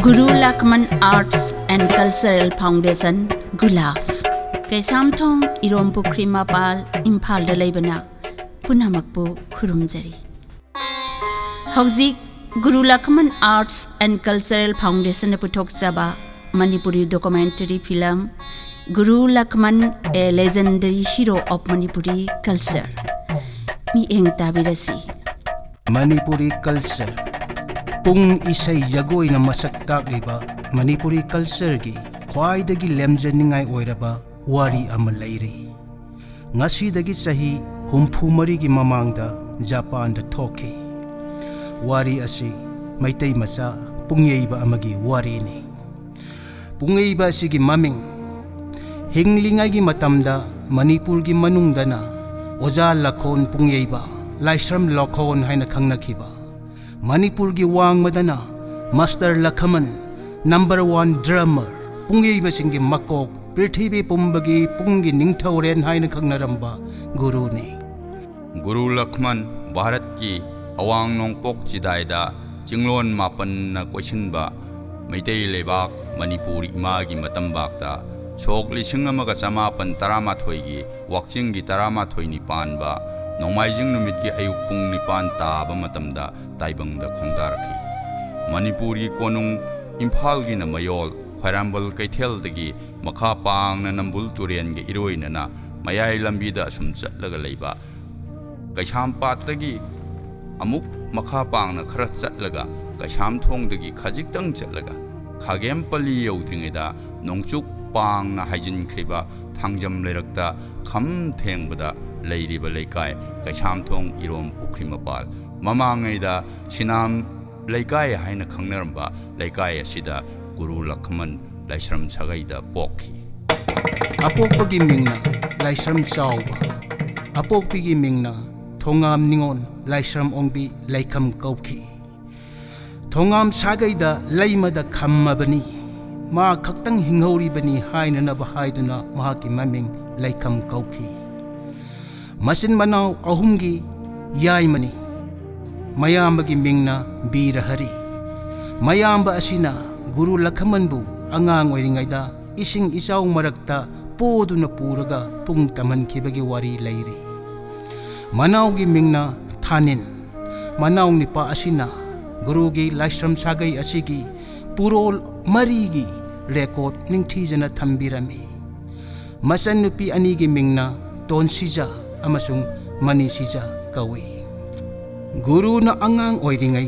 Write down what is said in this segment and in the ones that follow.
Guru Lakhamon Arts and Cultural Foundation Gulaf Kaisamthong Irompukri Mapal Imphal da leibana punamakpu khurumjari Hauzik Guru Lakhamon Arts and Cultural Foundation na puthokchaba Manipuri documentary film Guru Lakhamon, a legendary hero of Manipuri culture. Mi eng tabirasi Manipuri culture Pung isay yagoy na masaktak liba Manipuri culture gi khwaidagi lemjaningai oiraba wari ama leiri ngasidagi sahi humphumari gi mamangda Japan da thoki wari asi maitai masa pungyeiba amagi wari ni pungyeiba sigi maming hinglingai gi matamda Manipur gi manungdana oja Lakhamon pungyeiba Laisram Lakhamon haina khangnakiba Manipur gi wangmadana Master Lakhamon #1 drummer pungyeiba singi makok Prithvi pumbagi pungi ningthauren haina khangnaramba guru ni Guru Lakhamon Bharat ki awang nongpok chidaida jinglon mapan na kwaisinba Meitei lebak Manipuri imagi matambakta Sok lising amaga samapan taramathoi gi wakching gi taramathoi ni panba Nongmaijing numit gi ayuk pung nipan taba matamda taibangda khongdaraki Manipuri konung Imphal gi na mayol Khwairambal kaithel dagi makha pang na nambul turian gi iroina na mayai lambida sum chatlaga leiba Kaishampat dagi amuk makha pang na khara chatlaga Kaishamthong dagi khajiktang chatlaga Khagem pali yaudringeda nongchuk pang na hajin kriba thangjam lerakta kham thengbada leiriba leikai Kaishamthong irom pukri mapal mamangaida sinam leikai haina khangnaramba leikai asida Guru Lakhamon Laisram Sagaida pokhi apokpagi mingna Laisram chawba apokpigi mingna thongam ningon Laisram ongbi Laikham kaukhi thongam sagaida leimada khammabani ma khaktang hinghori bani haina na bahaiduna mahaki maming Laikham kaukhi masin manaw ahumgi yaimani mayambagi mingna Birahari mayamba asina Guru Lakhamon bu angang oiringaida ising isaw marakta poduna puraga pung taman khibagi wari leiri manaw gi mingna Thanin manaw ni pa asina Guru gi Laisram Sagai asigi purol marigi record ningthijana thambirami masan nupi ani gi mingna Tonsija amasung Manisija kawi Guru na angang oiringai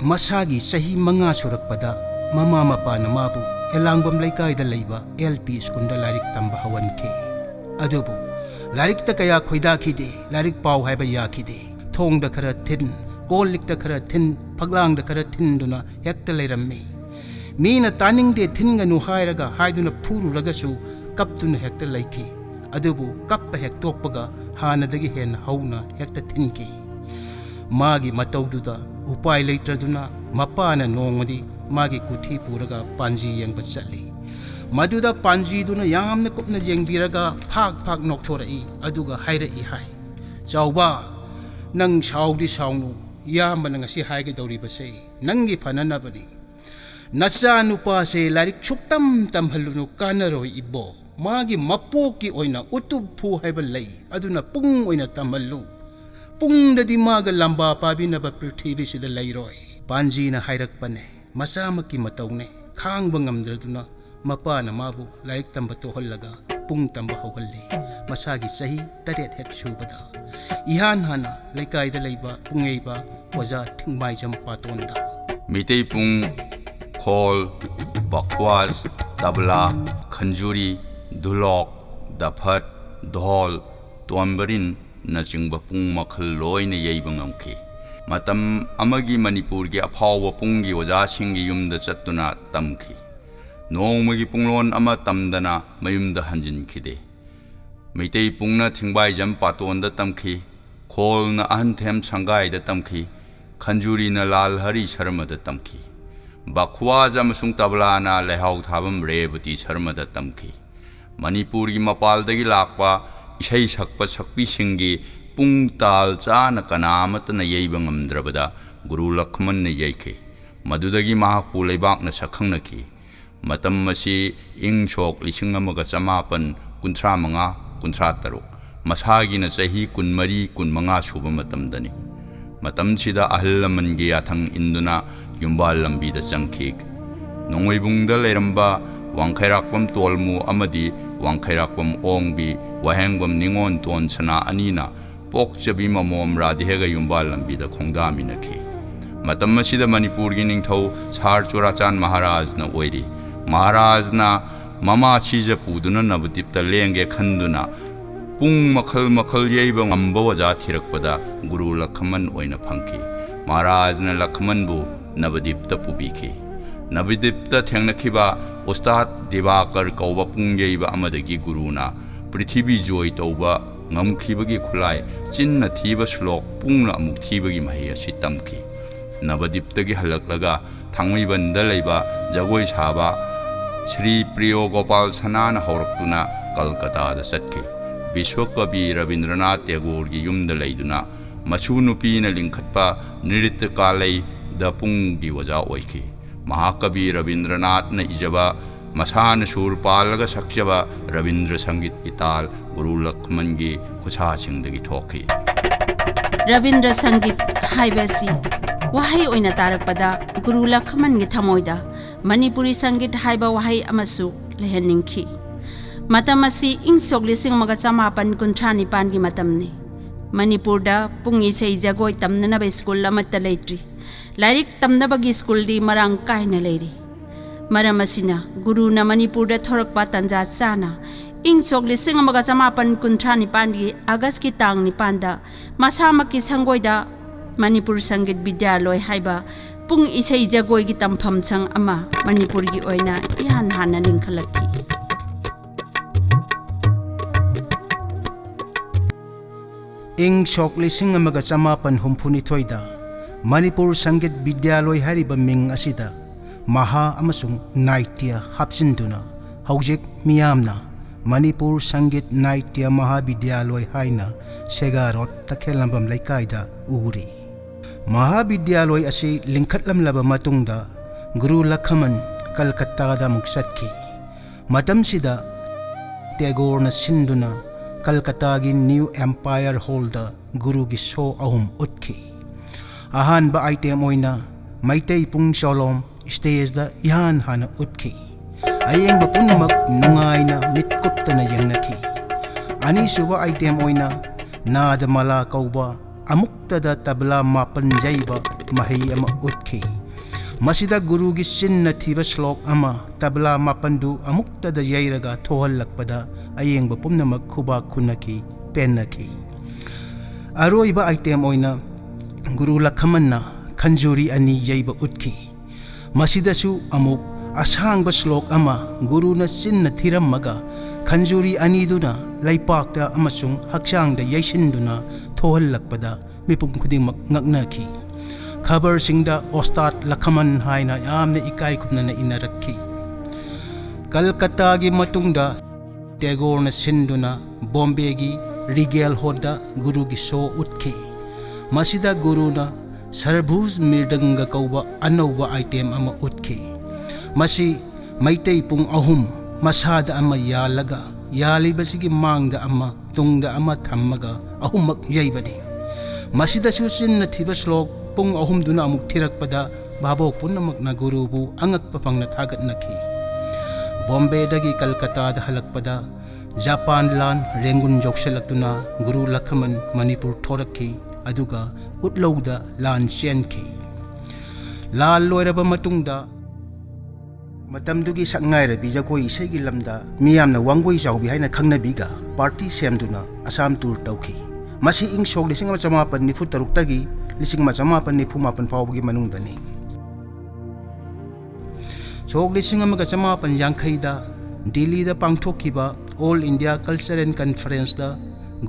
masagi sahi manga surakpada mama mapa na mabu elangwam laikai da leiba LP school da larik tamba hawan ke adubu larik ta kaya khoida khide larik pau haiba ya khide thong da khara thin kolik da khara thin phaglang da khara thin duna hekta leirammi mina taning de thin ga nu hairaga haiduna phuru raga su kaptuna hekta laiki adubu kappa hek tokpaga hanadagi hen hauna hekta thin ki magi mataududa upai leitraduna mapana nongmadi magi kuthi puraga panji yengba chali maduda panji duna yamna kupna jengbiraga phak nokthora I aduga haira I hai chawba nang saudi saunu yamba nang si haige dawri base nangi phanana bani nasa nupa se larik chuktam tamhalunu kanaroi ibo magi mapoki oina utub phu haiba lei aduna pung oina tamallu pung dadi maga lamba pabinaba prithvi sida leiroi panji na hairak pane masamaki matawne khangba ngamdraduna mapa na mabu laik tamba tohallaga pung tamba hawhalli masagi sahi taret hek subada ihan hana laikai da leiba pungeiba waja thingmai jam patonda Mitei pung khol bakwaz tabla khanjuri dulok daphat dhol tuambarin na chingba pung makhal loina yeiba ngamki matam amagi Manipur gi aphawa punggi oja singi yumda chattuna tamki nongmagi punglon ama tamdana mayumda hanjin khide Meitei pungna thingbai jam patonda tamki kholna ahanthem sangai da tamki khanjuri na lal hari sharma da tamki bakhwaz amasung tabla na lehau thabam rebati sharma da tamki Manipur gi mapal dagi lakpa isai sakpa sakpi singi pung tal cha na kanamat na yeiba ngamdrabada Guru Lakhamon na yeike ꯃꯗꯨꯗꯒꯤ ꯃꯍꯥꯛꯄꯨ ꯂꯩꯕꯥꯛꯅ ꯁꯛꯈꯪꯅꯈꯤ꯫ ꯃꯇꯝ ꯑꯁꯤ ꯏꯪ ꯁꯣꯛ 1955-56 ꯃꯁꯥꯒꯤꯅ ꯆꯍꯤ 24-25 ꯁꯨꯕ ꯃꯇꯝꯗꯅꯤ꯫ ꯃꯇꯝꯁꯤꯗ ꯑꯍꯜ ꯂꯃꯟꯒꯤ ꯌꯥꯊꯪ ꯏꯟꯗꯨꯅ ꯌꯨꯝꯕꯥꯜ ꯂꯝꯕꯤꯗ ꯆꯪꯈꯤ꯫ ꯅꯣꯡꯃꯩꯕꯨꯡꯗ ꯂꯩꯔꯝꯕ ꯋꯥꯡꯈꯩꯔꯥꯛꯄꯝ ꯇꯣꯜꯃꯨ ꯑꯃꯗꯤ ꯋꯥꯡꯈꯩꯔꯥꯛꯄꯝ ꯑꯣꯡꯕꯤ ꯋꯥꯍꯦꯡꯕꯝ ꯅꯤꯉꯣꯟ ꯇꯣꯟꯁꯅꯥ ꯑꯅꯤꯅ ꯄꯣꯛꯆꯕꯤ ꯃꯃꯣꯝ ꯔꯥꯙꯦꯒ ꯌꯨꯝꯕꯥꯜ ꯂꯝꯕꯤꯗ ꯈꯣꯡꯗꯥꯃꯤꯟꯅꯈꯤ꯫ ꯃꯇꯝ ꯑꯁꯤꯗ ꯃꯅꯤꯄꯨꯔꯒꯤ ꯅꯤꯡꯊꯧ ꯁꯍꯔ ꯆꯨꯔꯥꯆꯥꯟ ꯃꯍꯥꯔꯥꯖꯅ ꯑꯣꯏꯔꯤ꯫ ꯃꯍꯥꯔꯥꯖꯅ ꯃꯃꯥ ꯁꯤꯖ ꯄꯨꯗꯨꯅ ꯅꯕꯗꯤꯞꯇ ꯂꯦꯡꯒꯦ ꯈꯟꯗꯨꯅ ꯄꯨꯡ ꯃꯈꯜ ꯃꯈꯜ ꯌꯩꯕ ꯉꯝꯕ ꯑꯣꯖꯥ ꯊꯤꯔꯛꯄꯗ ꯒꯨꯔꯨ ꯂꯈꯃꯟ ꯑꯣꯏꯅ ꯐꯪꯈꯤ꯫ ꯃꯍꯥꯔꯥꯖꯅ ꯂꯈꯃꯟꯕꯨ ꯅꯕꯗꯤꯞꯇ ꯄꯨꯕꯤꯈꯤ꯫ ꯅꯕꯗꯤꯞꯇ ꯊꯦꯡꯅꯈꯤꯕ ꯎꯁꯇꯥꯗ ꯗꯤꯕꯥꯀꯔ ꯀꯧꯕ ꯄꯨꯡ ꯌꯩꯕ ꯑꯃꯗꯒꯤ ꯒꯨꯔꯨꯅ ꯄ꯭ꯔꯤꯊꯤꯕꯤ ꯖꯣꯏ ꯇꯧꯕ ꯉꯝꯈꯤꯕꯒꯤ ꯈꯨꯠꯂꯥꯏ ꯆꯤꯟꯅ ꯊꯤꯕ ꯁ꯭ꯂꯣꯛ ꯄꯨꯡꯅ ꯑꯃꯨꯛ ꯊꯤꯕꯒꯤ ꯃꯍꯩ ꯑꯁꯤ ꯇꯝꯈꯤ꯫ ꯅꯕꯗꯤꯞꯇꯒꯤ ꯍꯜꯂꯛꯂꯒ ꯊꯥꯡꯃꯩꯕꯟꯗ ꯂꯩꯕ ꯖꯒꯣꯏ ꯁꯥꯕ ꯁ꯭ꯔꯤ ꯄ꯭ꯔꯤꯌꯣ ꯒꯣꯄꯥꯜ ꯁꯅꯥꯅ ꯍꯧꯔꯛꯇꯨꯅ ꯀꯜꯀꯇꯥꯗ ꯆꯠꯈꯤ꯫ ꯕꯤꯁ꯭ꯋꯀꯕꯤ ꯔꯕꯤꯟꯗ꯭ꯔꯅꯥꯊ ꯇꯦꯒꯣꯔꯒꯤ ꯌꯨꯝꯗ ꯂꯩꯗꯨꯅ ꯃꯁꯨ ꯅꯨꯄꯤꯅ ꯂꯤꯡꯈꯠꯄ ꯅ꯭ꯔꯤꯇ꯭ꯌꯀꯥꯂꯩꯗ ꯄꯨꯡꯒꯤ ꯑꯣꯖꯥ ꯑꯣꯏꯈꯤ꯫ ꯃꯍꯥꯀꯕꯤ ꯔꯕꯤꯟꯗ꯭ꯔꯅꯥꯊꯅ ꯏꯖꯕ ꯃꯁꯥꯅ ꯁꯨꯔ ꯄꯥꯜꯂꯒ ꯁꯛꯆꯕ ꯔꯕꯤꯟꯗ꯭ꯔ ꯁꯪꯒꯤꯠꯀꯤ ꯇꯥꯜ ꯒꯨꯔꯨ ꯂꯈꯃꯟꯒꯤ ꯈꯨꯠꯁꯥꯁꯤꯡꯗꯒꯤ ꯊꯣꯛꯈꯤ꯫ ꯔꯕꯤꯟꯗ꯭ꯔ ꯁꯪꯒꯤꯠ ꯍꯥꯏꯕꯁꯤ ꯋꯥꯍꯩ ꯑꯣꯏꯅ ꯇꯥꯔꯛꯄꯗ ꯒꯨꯔꯨ ꯂꯈꯃꯟꯒꯤ ꯊꯃꯣꯏꯗ ꯃꯅꯤꯄꯨꯔꯤ ꯁꯪꯒꯤꯠ ꯍꯥꯏꯕ ꯋꯥꯍꯩ ꯑꯃꯁꯨ ꯂꯩꯍꯟꯅꯤꯡꯈꯤ꯫ ꯃꯇꯝ ꯑꯁꯤ ꯏꯪ ꯁꯣꯛ 1939ꯒꯤ ꯃꯇꯝꯅꯤ꯫ ꯃꯅꯤꯄꯨꯔꯗ ꯄꯨꯡ ꯏꯁꯩ ꯖꯒꯣꯏ ꯇꯝꯅꯅꯕ ꯁ꯭ꯀꯨꯜ ꯑꯃꯠꯇ ꯂꯩꯇ꯭ꯔꯤ꯫ ꯂꯥꯏꯔꯤꯛ ꯇꯝꯅꯕꯒꯤ ꯁ꯭ꯀꯨꯜꯗꯤ ꯃꯔꯥꯡ ꯀꯥꯏꯅ ꯂꯩꯔꯤ꯫ ꯃꯔꯝ ꯑꯁꯤꯅ ꯒꯨꯔꯨꯅ ꯃꯅꯤꯄꯨꯔꯗ ꯊꯣꯔꯛꯄ ꯇꯟꯖꯥ ꯆꯥꯅ ꯏꯪ ꯁꯣꯛ 1939ꯒꯤ ꯑꯥꯒꯁꯀꯤ ꯇꯥꯡ 9ꯗ ꯃꯁꯥꯃꯛꯀꯤ ꯁꯪꯒꯣꯏꯗ ꯃꯅꯤꯄꯨꯔ ꯁꯪꯒꯤꯠ ꯕꯤꯗ꯭ꯌꯥꯂꯣꯏ ꯍꯥꯏꯕ ꯄꯨꯡ ꯏꯁꯩ ꯖꯒꯣꯏꯒꯤ ꯇꯝꯐꯝ ꯁꯪ ꯑꯃ ꯃꯅꯤꯄꯨꯔꯒꯤ ꯑꯣꯏꯅ ꯏꯍꯥꯟ ꯍꯥꯟꯅ ꯂꯤꯡꯈꯠꯂꯛꯈꯤ꯫ ꯏꯪ ꯁꯣꯛ 1962ꯗ ꯃꯅꯤꯄꯨꯔ ꯁꯪꯒꯤꯠ ꯕꯤꯗ꯭ꯌꯥꯂꯣꯏ ꯍꯥꯏꯔꯤꯕ ꯃꯤꯡ ꯑꯁꯤꯗ ꯃꯍꯥ ꯑꯃꯁꯨꯡ ꯅꯥꯏꯇ꯭ꯌ ꯍꯥꯞꯆꯤꯟꯗꯨꯅ ꯍꯧꯖꯤꯛ ꯃꯤꯌꯥꯝꯅ ꯃꯅꯤꯄꯨꯔ ꯁꯪꯒꯤꯠ ꯅꯥꯏꯇ꯭ꯌ ꯃꯍꯥꯕꯤꯗ꯭ꯌꯥꯂꯣꯏ ꯍꯥꯏꯅ ꯁꯦꯒꯥꯔꯣꯠ ꯇꯈꯦꯜꯂꯝꯕꯝ ꯂꯩꯀꯥꯏꯗ ꯎꯔꯤ꯫ ꯃꯍꯥꯕꯤꯗ꯭ꯌꯥꯂꯣꯏ ꯑꯁꯤ ꯂꯤꯡꯈꯠꯂꯝꯂꯕ ꯃꯇꯨꯡꯗ ꯒꯨꯔꯨ ꯂꯈꯃꯟ ꯀꯜꯀꯠꯇꯥꯗ ꯑꯃꯨꯛ ꯆꯠꯈꯤ꯫ ꯃꯇꯝꯁꯤꯗ ꯇꯦꯒꯣꯔꯅ ꯁꯤꯟꯗꯨꯅ ꯀꯜꯀꯇꯥꯒꯤ ꯅ꯭ꯌꯨ ꯑꯦꯝꯄꯥꯌꯔ ꯍꯣꯜꯗ ꯒꯨꯔꯨꯒꯤ ꯁꯣ 3 ꯎꯠꯈꯤ꯫ ꯑꯍꯥꯟꯕ ꯑꯥꯏꯇꯦꯝ ꯑꯣꯏꯅ ꯃꯩꯇꯩ ꯄꯨꯡ ꯆꯣꯂꯣꯝ ꯁ꯭ꯇꯦꯖꯗ ꯏꯍꯥꯟ ꯍꯥꯟꯅ ꯎꯠꯈꯤ꯫ ꯑꯌꯦꯡꯕ ꯄꯨꯝꯅꯃꯛ ꯅꯨꯡꯉꯥꯏꯅ ꯃꯤꯠ ꯀꯨꯞꯇꯅ ꯌꯦꯡꯅꯈꯤ꯫ ꯑꯅꯤꯁꯨꯕ ꯑꯥꯏꯇꯦꯝ ꯑꯣꯏꯅ ꯅꯥꯗꯃꯥꯂꯥ ꯀꯧꯕ ꯑꯃꯨꯛꯇꯗ ꯇꯕꯂꯥ 9 ꯌꯩꯕ ꯃꯍꯩ ꯑꯃ ꯎꯠꯈꯤ꯫ ꯃꯁꯤꯗ ꯒꯨꯔꯨꯒꯤ ꯆꯤꯟꯅ ꯊꯤꯕ ꯁ꯭ꯂꯣꯛ ꯑꯃ ꯇꯕꯂꯥ 9ꯗꯨ ꯑꯃꯨꯛꯇꯗ ꯌꯩꯔꯒ ꯊꯣꯛꯍꯜꯂꯛꯄꯗ ꯑꯌꯦꯡꯕ ꯄꯨꯝꯅꯃꯛ ꯈꯨꯕꯥꯛ ꯈꯨꯅꯈꯤ, ꯄꯦꯟꯅꯈꯤ꯫ ꯑꯔꯣꯏꯕ ꯑꯥꯏꯇꯦꯝ ꯑꯣꯏꯅ ꯒꯨꯔꯨ ꯂꯈꯃꯟꯅ ꯈꯟꯖꯨꯔꯤ 2 ꯌꯩꯕ ꯎꯠꯈꯤ꯫ ꯃꯁꯤꯗꯁꯨ ꯑꯃꯨꯛ ꯑꯁꯥꯡꯕ ꯁ꯭ꯂꯣꯛ ꯑꯃ ꯒꯨꯔꯨꯅ ꯆꯤꯟꯅ ꯊꯤꯔꯝꯃꯒ ꯈꯟꯖꯨꯔꯤ 2ꯗꯨꯅ ꯂꯩꯄꯥꯛꯇ ꯑꯃꯁꯨꯡ ꯍꯛꯆꯥꯡꯗ ꯌꯩꯁꯤꯟꯗꯨꯅ ꯊꯣꯛꯍꯜꯂꯛꯄꯗ ꯃꯤꯄꯨꯝ ꯈꯨꯗꯤꯡꯃꯛ ꯉꯛꯅꯈꯤ꯫ ꯈꯕꯔꯁꯤꯡꯗ ꯑꯣꯁꯇꯥꯗ ꯂꯈꯃꯟ ꯍꯥꯏꯅ ꯌꯥꯝꯅ ꯏꯀꯥꯏ ꯈꯨꯝꯅꯅ ꯏꯅꯔꯛꯈꯤ꯫ ꯀꯜꯀꯠꯇꯥꯒꯤ ꯃꯇꯨꯡꯗ ꯇꯦꯒꯣꯔꯅ ꯁꯤꯟꯗꯨꯅ ꯕꯣꯝꯕꯦꯒꯤ ꯔꯤꯒꯦꯜ ꯍꯣꯜꯗ ꯒꯨꯔꯨꯒꯤ ꯁꯣ ꯎꯠꯈꯤ꯫ ꯃꯁꯤꯗ ꯒꯨꯔꯨꯅ ꯁꯔꯚꯨꯖ ꯃꯤꯔꯗꯪꯒ ꯀꯧꯕ ꯑꯅꯧꯕ ꯑꯥꯏꯇꯦꯝ ꯑꯃ ꯎꯠꯈꯤ꯫ ꯃꯁꯤ ꯃꯩꯇꯩ ꯄꯨꯡ 3 ꯃꯁꯥꯗ ꯑꯃ ꯌꯥꯜꯂꯒ ꯌꯥꯜꯂꯤꯕꯁꯤꯒꯤ ꯃꯥꯡꯗ ꯑꯃ ꯇꯨꯡꯗ ꯑꯃ ꯊꯝꯃꯒ 3ꯃꯛ ꯌꯩꯕꯅꯤ꯫ ꯃꯁꯤꯗꯁꯨ ꯆꯤꯟꯅ ꯊꯤꯕ ꯁ꯭ꯂꯣꯛ ꯄꯨꯡ 3ꯗꯨꯅ ꯑꯃꯨꯛ ꯊꯤꯔꯛꯄꯗ ꯚꯥꯕꯣꯛ ꯄꯨꯝꯅꯃꯛꯅ ꯒꯨꯔꯨꯕꯨ ꯑꯉꯛꯄ ꯐꯪꯅ ꯊꯥꯒꯠꯅꯈꯤ꯫ ꯕꯣꯝꯕꯦꯗꯒꯤ ꯀꯜꯀꯇꯥꯗ ꯍꯜꯂꯛꯄꯗ ꯖꯄꯥꯟ ꯂꯥꯟ ꯔꯦꯡꯒꯨꯟ ꯌꯧꯁꯤꯜꯂꯛꯇꯨꯅ ꯒꯨꯔꯨ ꯂꯈꯃꯟ ꯃꯅꯤꯄꯨꯔ ꯊꯣꯔꯛꯈꯤ ꯑꯗꯨꯒ ꯎꯠꯂꯧꯗ ꯂꯥꯟ ꯆꯦꯟꯈꯤ꯫ ꯂꯥꯟ ꯂꯣꯏꯔꯕ ꯃꯇꯨꯡꯗ ꯃꯇꯝꯗꯨꯒꯤ ꯁꯛꯅꯥꯏꯔꯕꯤ ꯖꯒꯣꯏ ꯏꯁꯩꯒꯤ ꯂꯝꯗ ꯃꯤꯌꯥꯝꯅ ꯋꯥꯡꯒꯣꯏ ꯆꯥꯎꯕꯤ ꯍꯥꯏꯅ ꯈꯪꯅꯕꯤꯒ ꯄꯥꯔꯇꯤ ꯁꯦꯝꯗꯨꯅ ꯑꯁꯥꯝ ꯇꯨꯔ ꯇꯧꯈꯤ꯫ ꯃꯁꯤ ꯏꯪ ꯁꯣꯛ 1993ꯗꯒꯤ 1997 ꯐꯥꯎꯕꯒꯤ ꯃꯅꯨꯡꯗꯅꯤ꯫ ꯁꯣꯛ 1950ꯗ ꯗꯤꯜꯂꯤꯗ ꯄꯥꯡꯊꯣꯛꯈꯤꯕ ꯑꯣꯜ ꯏꯟꯗꯤꯌꯥ ꯀꯜꯆꯔꯦꯜ ꯀꯟꯐꯔꯦꯟꯁꯇ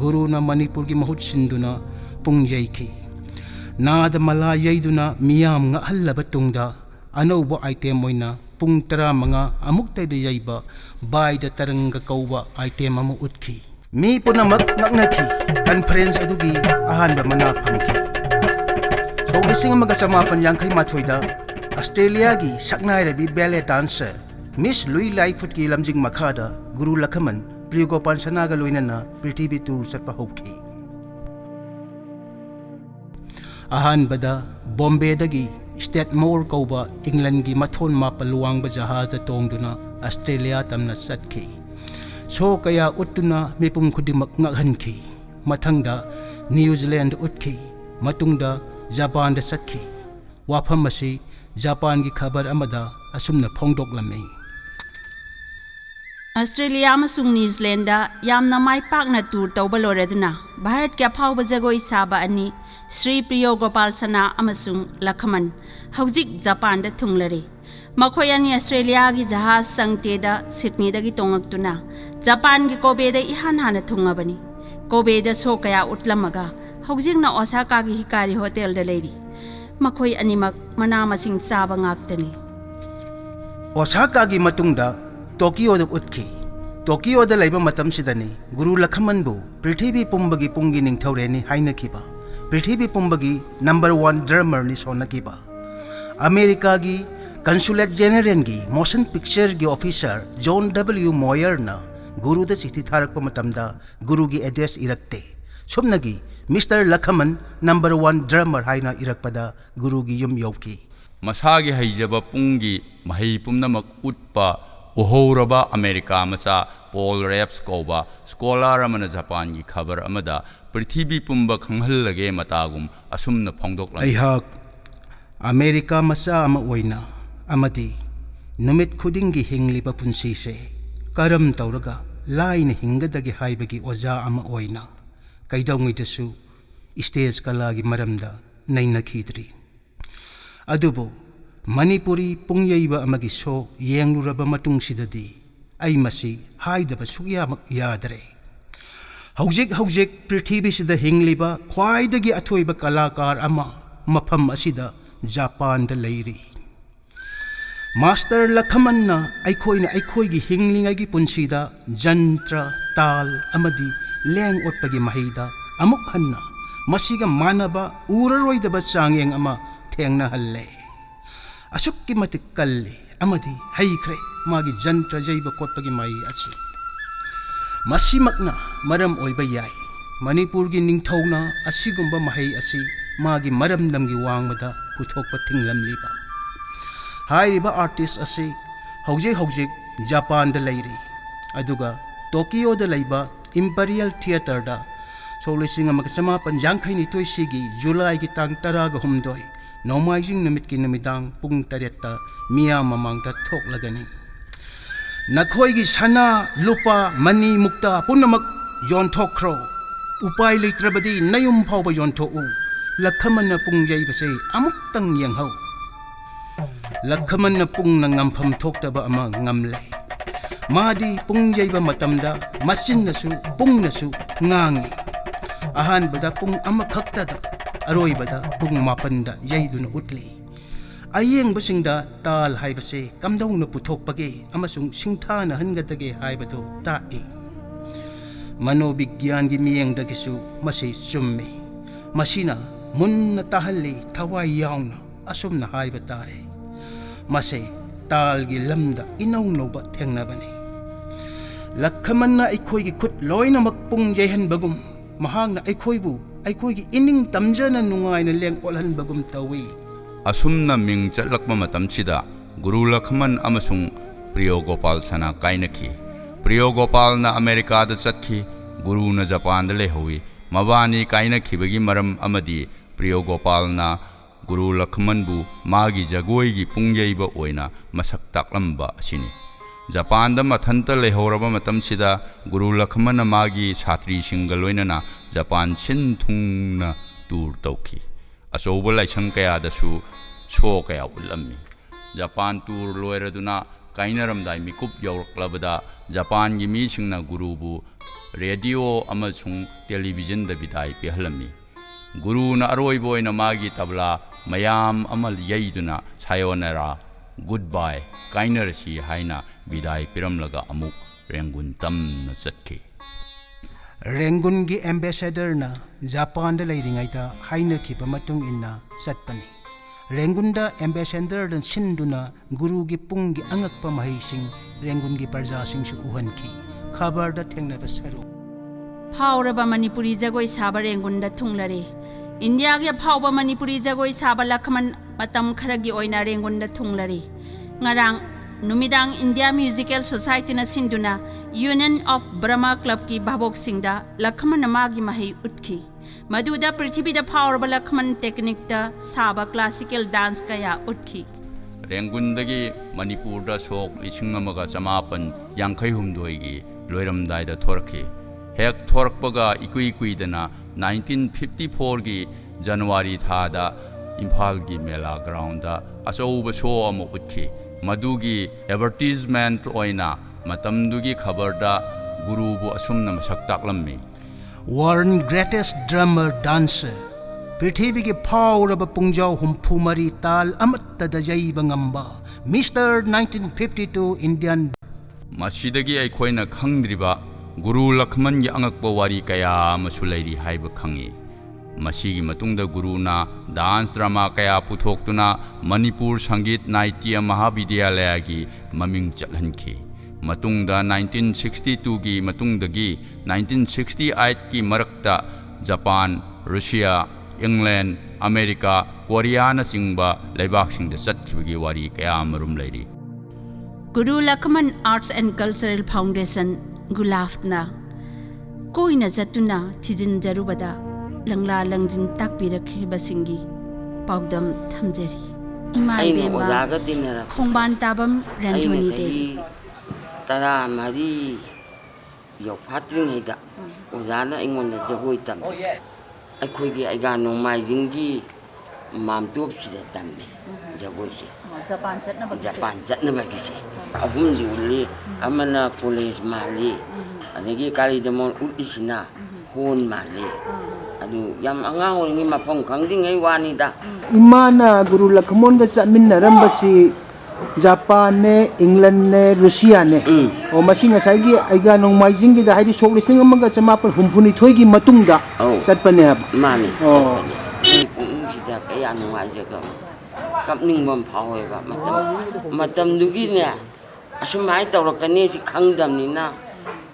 ꯒꯨꯔꯨꯅ ꯃꯅꯤꯄꯨꯔꯒꯤ ꯃꯍꯨꯠ ꯁꯤꯟꯗꯨꯅ ꯄꯨꯡ ꯌꯩꯈꯤ꯫ ꯅꯥꯗꯃꯥꯂꯥ ꯌꯩꯗꯨꯅ ꯃꯤꯌꯥꯝ ꯉꯛꯍꯜꯂꯕ ꯇꯨꯡꯗ ꯑꯅꯧꯕ ꯑꯥꯏꯇꯦꯝ ꯑꯣꯏꯅ ꯄꯨꯡ 15 ꯑꯃꯨꯛꯇꯗ ꯌꯩꯕ ꯕꯥꯏꯗ ꯇꯔꯪꯒ ꯀꯧꯕ ꯑꯥꯏꯇꯦꯝ ꯑꯃ ꯎꯠꯈꯤ꯫ ꯃꯤ ꯄꯨꯝꯅꯃꯛ ꯉꯛꯅꯈꯤ꯫ ꯀꯟꯐꯔꯦꯟꯁ ꯑꯗꯨꯒꯤ ꯑꯍꯥꯟꯕ ꯃꯅꯥ ꯐꯪꯈꯤ꯫ ꯁꯣꯛ 1952ꯗ Australia gi saknai rabi ballet dancer Miss Louis Lightfoot ki lamjing makhada Guru Lakhamon Priyogopal sanaga loinana Prithvi tour satpa hokhi. Ahan bada Bombay dagi Statmore kauba England gi mathon mapaluang ba jahaz tongduna Australia tamna satki. So kaya utuna mipum khudimak ngakhanki. Mathangda New Zealand utki. Matungda Japan da satki. Wafam masi Japan gi khabar amada asumna phongdok lamei. Australia amasung New Zealand da yamna mai pakna tour tawba loreduna Bharat kya phawba jagoi saba ani Sri Priyogopal Sana amasung Lakhamon hauzik Japan da thunglare makhoi ani Australia gi jahaz sangte da Sydney da gi tongaktuna Japan gi Kobe da ihan hana thungabani Kobe da so kaya utlamaga hauzik na Osaka gi Hikari hotel da leiri makhoi animak mana masing saba ngaktani Osaka gi matungda Tokyo da utki. Tokyo da laiba matam sidani Guru Lakhamon bu Prithvi pumbagi pungi ning thaureni haina kiba. Prithvi pumbagi #1 drummer ni sona kiba. America gi Consulate General gi Motion Picture gi officer John W. Moyer na Guru da sithi tharak pa matam da Guru gi address irakte. Somnagi Mr. Lakhamon #1 drummer haina irakpada Guru gi yum yauki. Masagi haijaba pungi mahai pumnamak utpa Uhoraba America macha Paul Reps Koba scholar amana Japan gi khabar amada Prithvi pumba khanghallage matagum asumna phongdok la Aihak America macha ama oina amadi numit khuding gi hingliba punsi se karam tawraga laina hingadagi haibagi oja ama oina kaidawngui dasu stage kala gi maramda naina khidri adubo Manipuri pungyaiba amagi so yengluraba matung sidadi ay masi haidaba sugyamak yadre. Haujik Prithvi sida hingliba khwaidagi athoiba kalakar ama mafam asida Japan da leiri. Master Lakhamon na aikhoi gi hinglingai gi punsida jantra tal amadi leng otpagi mahida amuk hanna masiga manaba uraroidaba sangeng ama thengna halle. Asukki matik kalli amadi haikre magi jantra jaiba kotpagi mai achi masimakna maram oiba yai Manipur gi ningthawna asigumba mahai asi magi maram namgi wangmada puthokpa thinglamliba hairiba artist asi haujik Japan da leiri aduga Tokyo da leiba Imperial Theatre da solising amagasama panjangkai ni toisigi July gi tang 16 Nomaijing namit ki namidang pung tareta miya mamangta thok lagani. Nakhoi gi sana lupa mani mukta punamak yon thokro. Upay litrabadi nayum phawba yon thou. Lakhamon na pung jay base amuk tang yang hau. Lakhamon na pung na ngampham thoktaba ama ngamlay. Madi pung jay ba matamda masin nasu pung nasu ngangi. Ahan bada pung amakhaktada. Aroy bada pung mapanda yayduna utli ayeng basingda tal haibase kamdaw na puthokpage amasung singthana hangadage haibado tae manobigyan gi miyeng dagisu masay summe masina munna tahalli thawai yauna asumna haiba tare masay tal gi lamda inawno ba thengna bani Lakhamon na aikhoi gi khut loina makpung jayhan bagum mahang na aikhoi gi ining tamjana nungai na leng olhan bagum tawi asumna ming chatlakma matamchida Guru Lakhamon amasung Priyogopal Sana kainaki Priyogopal na America da chatki Guru na Japan da lehowi mabani kainaki bagi maram amadi Priyogopal na Guru Lakhamon bu magi jagoi gi pungjaiba oina masak taklamba asini Japan da mathanta lehoraba matamchida Guru Lakhamon na magi satri singaloina na Japan sin thungna tour tauki asoba laisang kaya dasu so kaya ulammi Japan tour loiraduna kainaramdai mikup yawraklabada Japan gi mi singna Guru bu radio amasung television da bidai pihalami Guru na aroi boy na magi tabla mayam amal yaiduna sayonara goodbye kainarasi haina bidai piramlaga amuk rengun tam na satki Rengun gi ambassador na Japan da leiringai da haina khipa matung inna satpani Rengunda ambassador dan sinduna guru gi punggi angakpa mahising Rengun gi parja sing su uhanki khabar da thengnaba saru Phauraba Manipuri jagoi saba Rengunda thunglare India gi phauba Manipuri jagoi saba Lakhamon matam kharagi oina Rengunda thunglare ngarang numidang India Musical Society na sinduna Union of Brahma Club ki babok singda Lakhamon amagi mahi utkhi Maduda Prithibida Phauraba Lakhamon technique da saba classical dance kaya utkhi Rengundagi Manipurda sok lising amaga samapan yangkai humdoigi loiramdaida thorki hek thorkpaga ikuidana 1954 gi January thada Imphal gi Mela ground da achouba show amu utkhi madugi advertisement oina matamdugi khabarda gurubu asumna masak taklammi World greatest drummer dancer Prithvi gi phawraba pungjau humphumari tal amatta da jaiba ngamba Mr 1952 Indian Masidagi aikoina khangdriba Guru Lakhamon gi angakpa wari kaya amasu leiri haiba khangi Masigi matungda guruna dance drama kaya puthoktuna Manipur Sangit Naitya Mahavidyalaya gi maming chalhanki matungda 1962 gi matungdagi 1968 ki marakta Japan Russia England America Korea na singba laibak singda chatkhibagi wari kaya marum leiri Guru Lakhamon Arts and Cultural Foundation Gulaftna Koina Jatuna Tijin Jarubada Langla Langjin Takpirakhiba Singi Paudam Thamjari Imai Bemba Khongban Tabam Ranthoni Devi Tara Mari Yok Patring Hida Ozana Ingon Jagoi Tam Aikoigi Aigano Maidingi Mam Top Sida Tambe Jagoi Japan Jatnabagisi Ahum Uli Amana Police Mali Adagi Kali Demon Ulisina Hon Mali Adu Yam Angao Ngi Mapong Kangding Wanida Imana Guru Lakhamon da chaminarambasi Japan ne England ne Russia ne o masinga saigi aiga nong maijing gi da haidi sok lising amaga samapal humphuni thoigi matungda chatpane hab Mami sida kaya nungai jaga kapning bam phawe ba matam dugi ne asumai tawrakani si khangdam ni na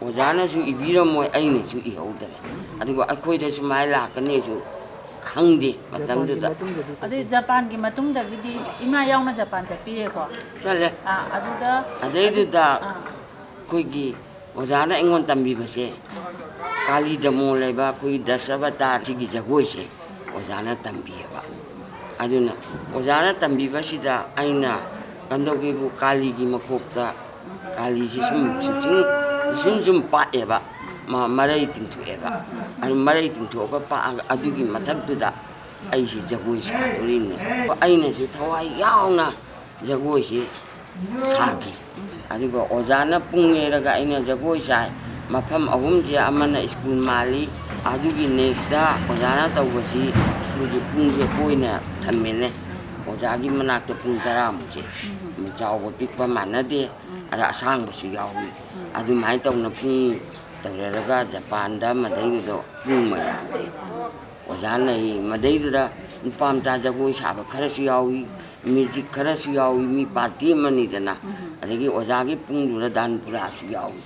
ojana su ibiramoi aine su ihodare adugo akoi da sumai lakani su khangde matamduda adu Japan gi matungda gidi ima yauna Japan chapire ko chale aduda adaiduda koigi ojana engon tambi base kali damo leba koi dasavatar sigi jagoi se ojana tambi ba aduna ojana tambi basida aina kandogi bu kali gi makokta kali si sum pa eba marai tingtu eba an marai tingtu ko pa adugi mathakduda ai si jagoi sa torin ne aina si thawai yauna jagoi si sagi adugo ojana pungeraga aina jagoi sa mafam ahum si amana school mali adugi next da ojana tawasi suji pungje koina thammene ojagi manakta pung tara muje mujawbo pikpa manade ara asang basu yawi adu mai tawna pung tawraga Japan da madaido pung mayamde ojana I madaido pam ta jagoi saba kharasu yawi music kharasu yawi mi party mani dana adagi ojagi pung dura dan pura su yawi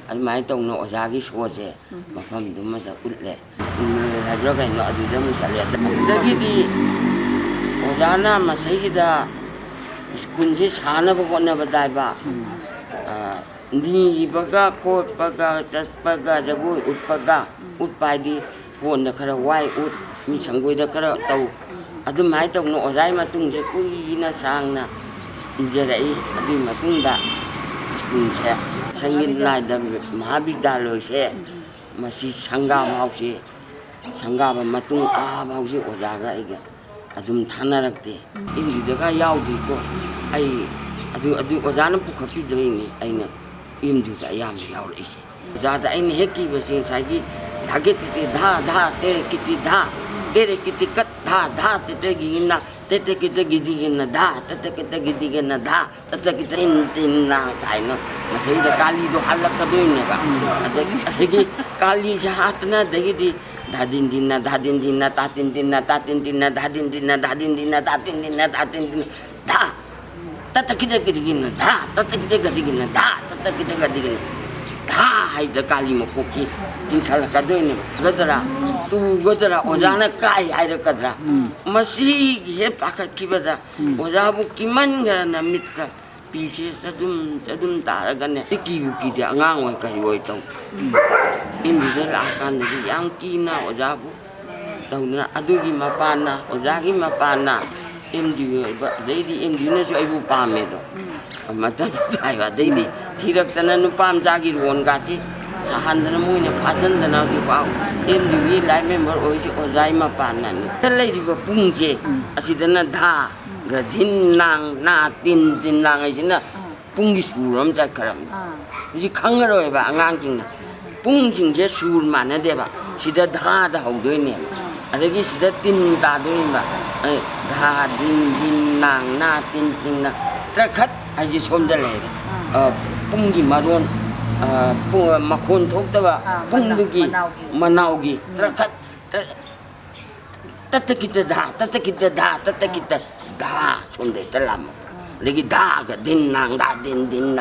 adu mai tawna ojagi soje mafam duma da ulle Rajoga no aduda musale adagi di ojana masayida skunje sana bokona badaiba ni baga khot baga chat baga jagoi utpaga utpaidi hon khara wai ut mi sangoi da khara tau adu mai tau no ojai matung je kuina sangna injerai adu matung da skunje sangin lai da mahavidyalaya se masi sangga hause sangga matung hause ojaga iga adum thanarakte indi daga yaudi ko ai adu ojana pukhapi dreini aina imdu da yam yaurisi ojada aina heki basi sagi dhageti dha tere kiti kat dha te gina tete kita gidi gina dha tete kita gidi gina dha tete kita tin na kaino masai da kali do halak kadoin ne ba asagi kali jahatna dagi di 다딘딘나 다딘딘나 따딘딘나 따딘딘나 다딘딘나 다딘딘나 따딘딘나 따딘딘나 다 따따기다기기는 다 따따기다기기는 다 따따기다기기는 다 하이다 깔리 먹고 기 진칼라가도이네 그더라 또 그더라 오자나 까이 아이러거더라 마시 해 바깥기보다 오자부 기만 가나 밑가 비세서 좀 따라가네 끼기기 안강 와까지 와있다고 인디들 아까는데 양기나 오자부 다우나 아두기 마파나 오자기 마파나 임디 데이디 임디는 저이부 밤에도 맞다 가이와 데이디 티럭다는 누밤 자기 원가지 사한다는 모이네 파전다나 주고 임디 라이메 뭐 오지 오자이 마파나네 달래리고 뿡제 아시다나 다 딘낭 나 딘낭 이제나 뿡기 수럼 자카람 이제 강가로 해봐 안강징나 뿡징제 수울만 해봐 시다 다다 하우도이네 아저기 시다 딘다도이마 다 딘낭 나 딘낭 트럭 아지 som달래야 뿡기 마론 마콘 톡다가 뿡두기 마나오기 트럭 따뜻기다 다 손대 달람 lagi daga dinang da dinang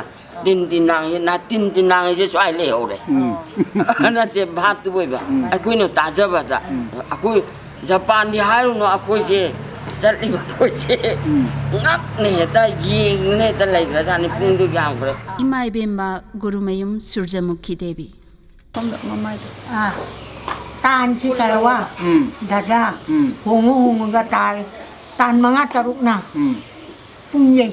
na dinang je swai le ore ana te bhat tu ba akoi no ta ja ba da akoi japan di haru no akoi je chali ba koi je ngap ne da ying ne da lai gra sa ni pung du gyam kre Imai Bemba Gurumayum Surjamukhi Devi. Tan si karawa dada hungu ga tal tan mga taruk na pungye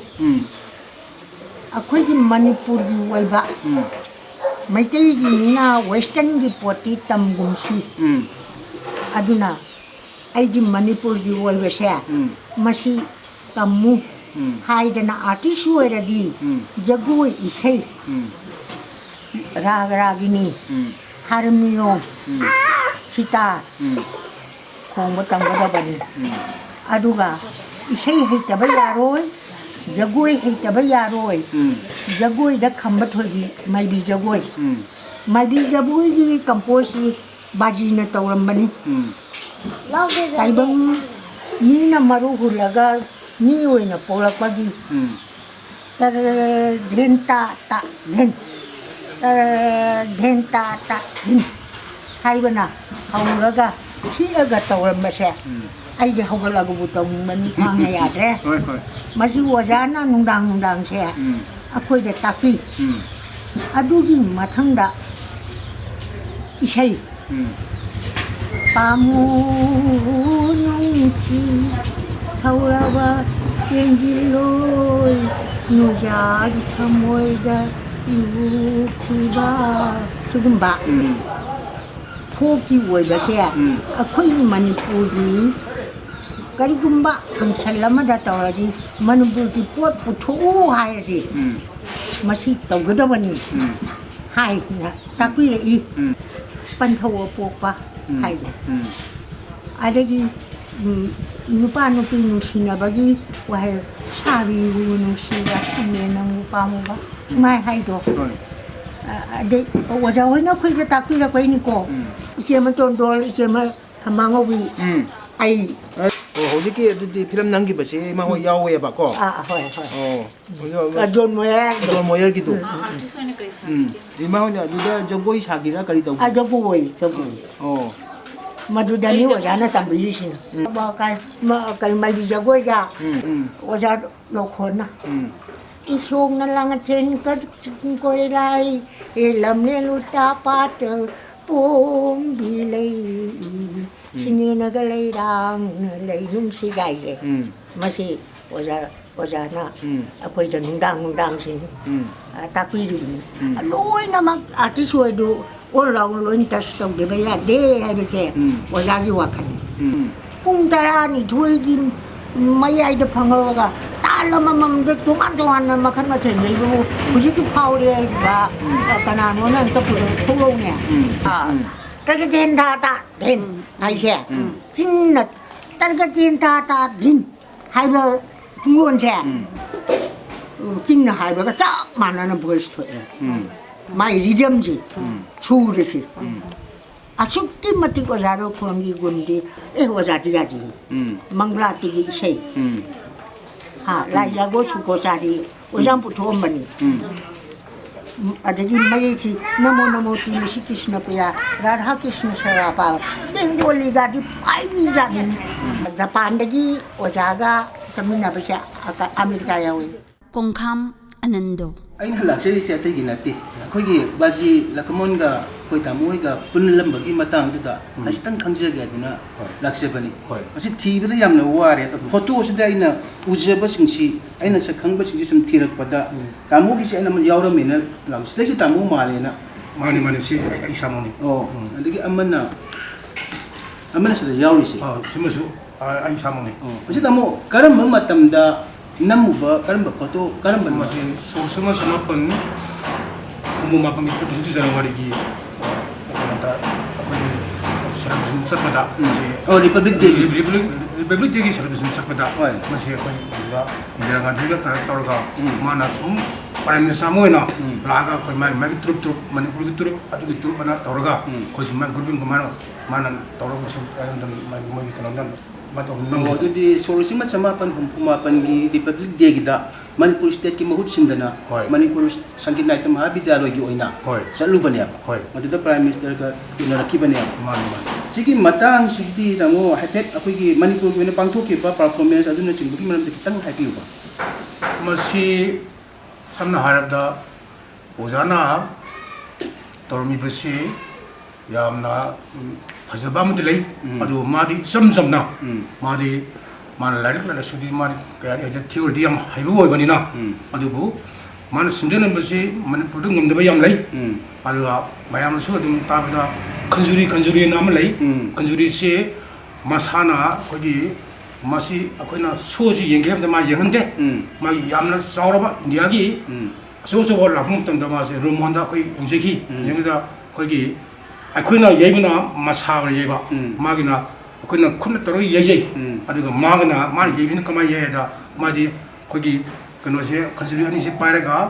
ako'y Manipur gi waiba may tayo na western gi poti tamgumsi aduna ay di Manipur gi waiba siya masi tamu hay na artist wala di jagoy isay ragini harmonium sita kung batang badabani aduga isay hitaba yaroy jagoy hitaba yaroy jagoy da kambat hogi may bi jagoy di kamposi baji na tawrambani kaibang ni na maruhulaga ni oy na polakpagi tar dhenta ta dhin kaibana haulaga thiaga tawrambase ai de hogala gu butong mani phang ya de masi wajana nungdang se akoi de tapi adugi mathangda isai pamu nungsi thawaba kenjiloi nuja thamoida yukiba sugumba 포기 월바세야 아코이 마니푸리 가리금바 강살라마다 떠라지 마누부기 꽃 부토 하야지 마시 떠거더버니 하이나 딱위래 이 반타워 뽑바 하이데 아저기 누파 누피 누시나바기 와해 샤비 누시가 투메는 누파무바 마이 하이도 ade wajaw na khoi ga takui la koi ni ko ise ma ton dol ise ma thamango bi ai hojiki adudi film nangi base ma ho yawe ba ko hoi jon moyer ki tu ima ho ja duda jogoi sagira kari tau jogoi madu dani wajana tambi sin ba kai ma kai mai bi jogoi ja waja lo khona isong na lang atin ka ko lai lam ne luta pat pom bilay sini na galay dang lay nung si guys masi waja na ako'y nungdang sin tapi rin aloy na mag artist do orang loin tas tong de baya de hay bese waja gi wakan kung tarani thuy din mayay da phangaga talamamam de tuman na makan ma then nei bu buji tu phau de ga kanano na ta pu tholo ne ta ga den ta den ai se jin na ta ga den ta din hai ba nguon se jin na hai ba ga cha ma na na bu sto mai rhythm ji chu de chi asukti matik ozaro khomgi gundi ozati yadi mangla tigi sei ha la yago suko sari ozam putho mani adagi mai chi namo namo ti shi krishna paya radha krishna sarapa bengali gadi pai bi jadi japan dagi ojaga tamina basha america yawi Kongkham Anando ain halak seri se tai ginati khoi baji Lakhamon ga khoi tamoi ga punlam bagi matang da asitang khangje ga dina lakse bani asi thibra yamna ware to photo sida ina ujeba singsi aina sa khangba singsi sum thirak pada tamu gi aina man yawra mina lam sile tamu male na mani si ai samoni adigi amana sida yawri si simasu ai samoni asi tamu karam matam da namuba karamba photo karamba masi sorsama samapan kumu mapang itu di Januari gi kata apa ni serabisum sakpada Republic Day gi serabisum sakpada masih apa juga jangan juga torga mana sum prime minister moina laga koi mai trup manipur gi trup atu gi trup mana torga koi simman gurbin kemana mana torga masih dan mai gi tanam Mango di solusi macam apa pemapan di Republic Day kita Manipur State ki mahut sindana Manipur sangkin na item habida logi oina sa luban ya matuda Prime Minister ka inaraki ban ya sige matang sige namo hafet ako gi Manipur wena pangthoki ba performance aduna chingbuki manam kitang happy ba masi samna harabda ozana tormi basi yamna fazaba mudlai adu madi samsamna madi man larik la sudi mari kaya ja theory yam haibu oi bani na adu bu man sindena basi man product ngam da yam lai adu mayam su dum tabda kanjuri nam lai kanjuri se masana kodi masi akoina soji yengem da ma yehande ma yamna sauraba india gi so bol la hum tam da ma se rumanda koi injeki yengda koi akoina yebina masawar yeba magina akoina khunna taro yejei aduga magina ma yebina kama yeda madi kogi kano se kanjuri ani se paraga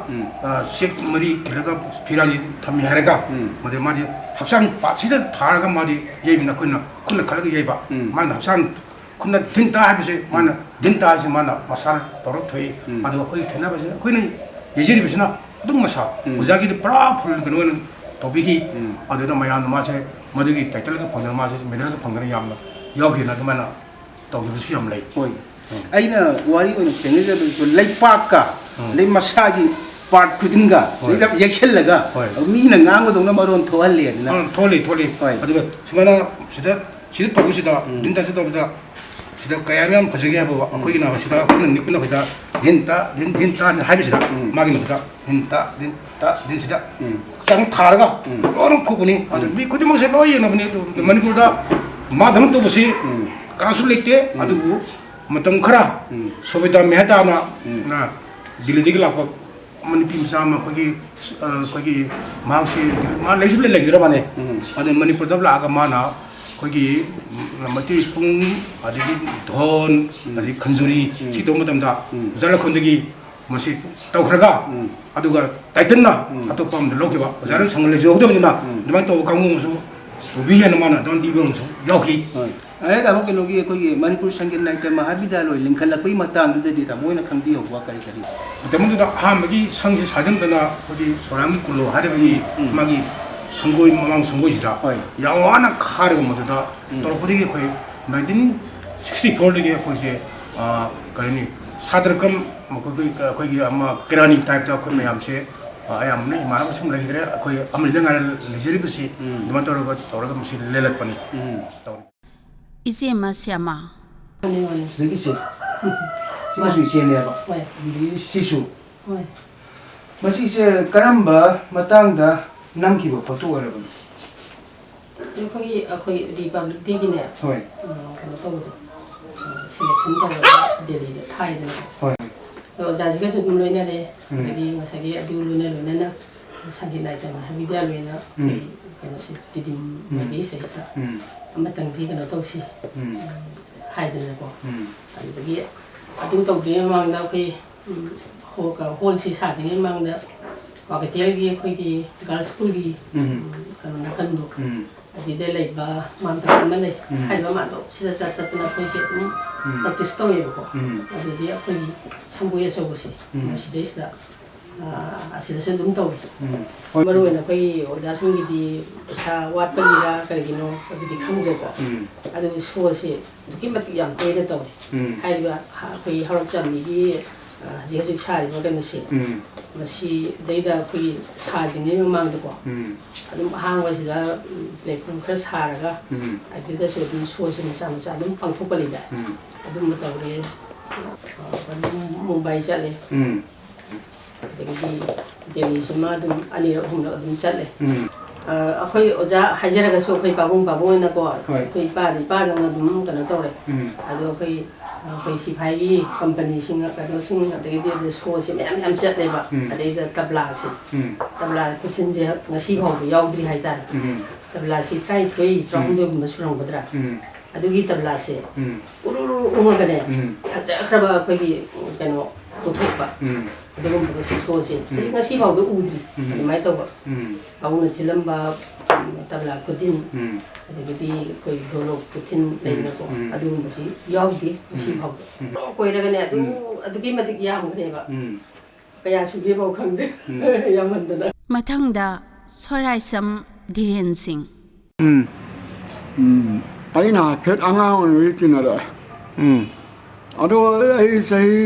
sek mari kelaga pirani thami haraga madi haksan pachida tharaga madi yebina khunna khalaga yeba mana haksan khunna dinta habise mana dinta se mana masara taro thoi aduga koi thena base koina yejeri bisna dum masa ujagi de pra phul kano tobihi aduda mayam mase madugi title ka phangna mase medal ka phangna yamna yogi na kamana tobisu yam lai hoi aina wari oina tengja do lai pakka lai masagi part kudinga lai da yaksel laga mi na ngang do na maron thoalle na tholi aduga sumana sida tobusida dinta sida tobusida sida kayamyam phajage abo akoi na sida kun nikuna bida dinta habisida magi na bida din sida chang tharaga orang khupuni adu mi kudi mo se loi na bani manipur da madam to busi karasul lekte adu matam khara sobida mehta na dilidi la pa manipur sama kogi mausi ma leisule legdira bane adu manipur da la ga mana kogi mati pung adu dhon adu khanjuri si to matam da jala khondagi masi tawkhraga aduga titanna atopam de lokiba jaran sangle jogdabnina duman to kamu so biyan mana don dibong so yoki are da ko logi ko Manipur sangin na ta mahabida lo linkhala koi matang du de ta moina khangdi ho wa kari temun da hamagi sangsi sajamdana kodi sorangi kullo harani magi sangoi mamang sangoi sida yawana khar mo da torpodi ke koi 1964 ge ko se kani sadrakam kogi ama kirani type ta khoi mayam se ayam ne mara sum lagi re koi amri dengar lejeri bisi dumator ga torga musi lelat pani Isi Masyama sedikit sih masih sih ni apa di sisu masih sih karamba matang da nam ki ba photo ara ba kogi Republic Day gi ne hoi kana to selection da Delhi da Thai da hoi oja jiga su dum loina le lagi masagi adu loina na sangi nai ta habi da loina kana si tidim lagi sesta amatang di kana to si hai da ko ani bagi adu to de mang da koi ho ka hon si sa de mang da wa ka tel gi koi gi girls school gi kana na kan do ꯑꯗꯨꯗ ꯂꯩꯕ ꯃꯥꯝꯇꯣꯞ ꯑꯃ ꯂꯩ ꯍꯥꯏꯔꯤꯕ ꯃꯥꯝꯇꯣꯞ ꯁꯤꯗ ꯆꯠꯇꯅ ꯑꯩꯈꯣꯏꯁꯦ ꯑꯗꯨꯝ practice ꯇꯧꯋꯦꯕꯀꯣ ꯑꯗꯨꯗꯤ ꯑꯩꯈꯣꯏꯒꯤ ꯁꯪꯒꯣꯏ ꯑꯆꯧꯕꯁꯦ ꯃꯁꯤꯗꯩꯁꯤꯗ ꯑꯁꯤꯗꯁꯨ ꯑꯗꯨꯝ ꯇꯧꯋꯤ ꯃꯔꯨꯑꯣꯏꯅ ꯑꯩꯈꯣꯏꯒꯤ ꯑꯣꯖꯥꯁꯤꯡꯒꯤꯗꯤ ꯄꯩꯁꯥ ꯋꯥꯠꯄꯒꯤꯔ ꯀꯔꯤꯒꯤꯅꯣ ꯑꯗꯨꯗꯤ ꯈꯪꯗ꯭ꯔꯦꯀꯣ ꯑꯗꯨ ꯁꯣꯁꯦ ꯑꯗꯨꯛꯀꯤ ꯃꯇꯤꯛ ꯌꯥꯝ ꯇꯣꯏꯅ ꯇꯧꯋꯤ ꯍꯥꯏꯔꯤꯕ ꯑꯩꯈꯣꯏꯒꯤ ꯍꯧꯔꯛꯆꯝꯕꯤꯒꯤ ꯍꯧꯖꯤꯛ ꯍꯧꯖꯤꯛ ꯁꯥꯔꯤꯕ ꯀꯩꯅꯣꯁꯦ ꯃꯁꯤꯗꯩꯗ ꯑꯩꯈꯣꯏꯒꯤ ꯁꯥꯗ꯭ꯔꯤꯉꯩ ꯃꯃꯥꯡꯗꯀꯣ ꯑꯗꯨꯝ ꯑꯍꯥꯡꯕꯁꯤꯗ ꯄ꯭ꯂꯦꯠꯐꯣꯝ ꯈꯔ ꯁꯥꯔꯒ ꯑꯗꯨꯗꯁꯨ ꯑꯗꯨꯝ ꯁꯣꯁꯦ ꯃꯆꯥ ꯃꯆꯥ ꯑꯗꯨꯝ ꯄꯥꯡꯊꯣꯛꯄ ꯂꯩꯗ ꯑꯗꯨꯝꯕ ꯇꯧꯔꯦ ꯃꯨꯝꯕꯥꯏ ꯆꯠꯂꯦ ꯑꯗꯒꯤꯗꯤ ꯗꯦꯜꯂꯤꯁꯤꯃ ꯑꯗꯨꯝ ꯑꯅꯤꯔꯛ ꯑꯍꯨꯝꯂꯛ ꯑꯗꯨꯝ ꯆꯠꯂꯦ ꯑꯩꯈꯣꯏ ꯑꯣꯖꯥ ꯍꯥꯏꯖꯔꯒꯁꯨ ꯑꯩꯈꯣꯏ ꯄꯥꯕꯨꯡ ꯑꯣꯏꯅꯀꯣ ꯑꯩꯈꯣꯏ ꯏꯄꯥꯗꯧꯅ ꯑꯗꯨꯝ ꯀꯩꯅꯣ ꯇꯧꯔꯦ ꯑꯗꯣ ꯑꯩꯈꯣꯏ ꯁꯤꯐꯥꯏꯒꯤ ꯀꯝꯄꯅꯤꯁꯤꯡ ꯀꯩꯅꯣꯁꯤꯡ ꯑꯗꯒꯤꯗꯤ ꯑꯗꯨ ꯁꯣꯁꯦ ꯃꯌꯥꯝ ꯌꯥꯝ ꯆꯠꯂꯦꯕ ꯑꯗꯩꯗ ꯇꯕ꯭ꯂꯥꯁꯦ ꯇꯕ꯭ꯂꯥ ꯈꯨꯊꯤꯟꯁꯦ ꯉꯁꯤ ꯐꯥꯎꯕ ꯌꯥꯎꯗ꯭ꯔꯤ ꯍꯥꯏꯇꯥꯔꯦ ꯇꯕ꯭ꯂꯥꯁꯤ 23-24 ꯁꯨꯔꯝꯒꯗ꯭रा ꯑꯗꯨꯒꯤ ꯇꯕ꯭ꯂꯥꯁꯦ ꯎꯔꯨꯔꯨ ꯎꯡꯉꯒꯅꯦ ꯐꯖꯈ꯭ꯔꯕ ꯑꯩꯈꯣꯏꯒꯤ ꯀꯩꯅꯣ ꯄꯨꯊꯣꯛꯄ ꯑꯗꯨꯒꯨꯝꯕꯗ ꯁꯣꯁꯦ ꯍꯧꯖꯤꯛ ꯉꯁꯤ ꯐꯥꯎꯕ ꯎꯗ꯭ꯔꯤ ꯑꯗꯨꯃꯥꯏꯅ ꯇꯧꯕ ꯄꯥꯕꯨꯡꯅ ꯊꯤꯜꯂꯝꯕ ꯇꯕ꯭ꯂꯥ ꯈꯨꯊꯤꯟ ꯑꯗꯒꯤꯗꯤ ꯑꯩꯈꯣꯏ ꯙꯣꯂꯣꯛ ꯈꯨꯊꯤꯟ ꯂꯩꯅꯀꯣ ꯑꯗꯨꯒꯨꯝꯕꯁꯤ ꯌꯥꯎꯗꯦ ꯉꯁꯤ ꯐꯥꯎꯕ ꯀꯣꯏꯔꯒꯅꯦ ꯑꯗꯨꯛꯀꯤ ꯃꯇꯤꯛ ꯌꯥꯝꯈ꯭ꯔꯦꯕ ꯀꯌా ꯁꯨꯒꯦꯐꯥꯎ ꯈꯪꯗꯦ ꯌꯥꯝꯃꯟꯗꯅ ꯃꯊꯪꯗ ꯁꯣꯔꯥꯏꯁꯝ ꯙꯤꯔꯦꯟ ꯁꯤꯡ ꯑꯩꯅ ꯍꯥꯏꯐꯦꯠ ꯑꯉꯥꯡ ꯑꯣꯏꯔꯤꯉꯩ ꯇꯤꯟꯅꯔꯛꯑꯦ ꯑꯗꯣ ꯑꯩ ꯆꯍꯤ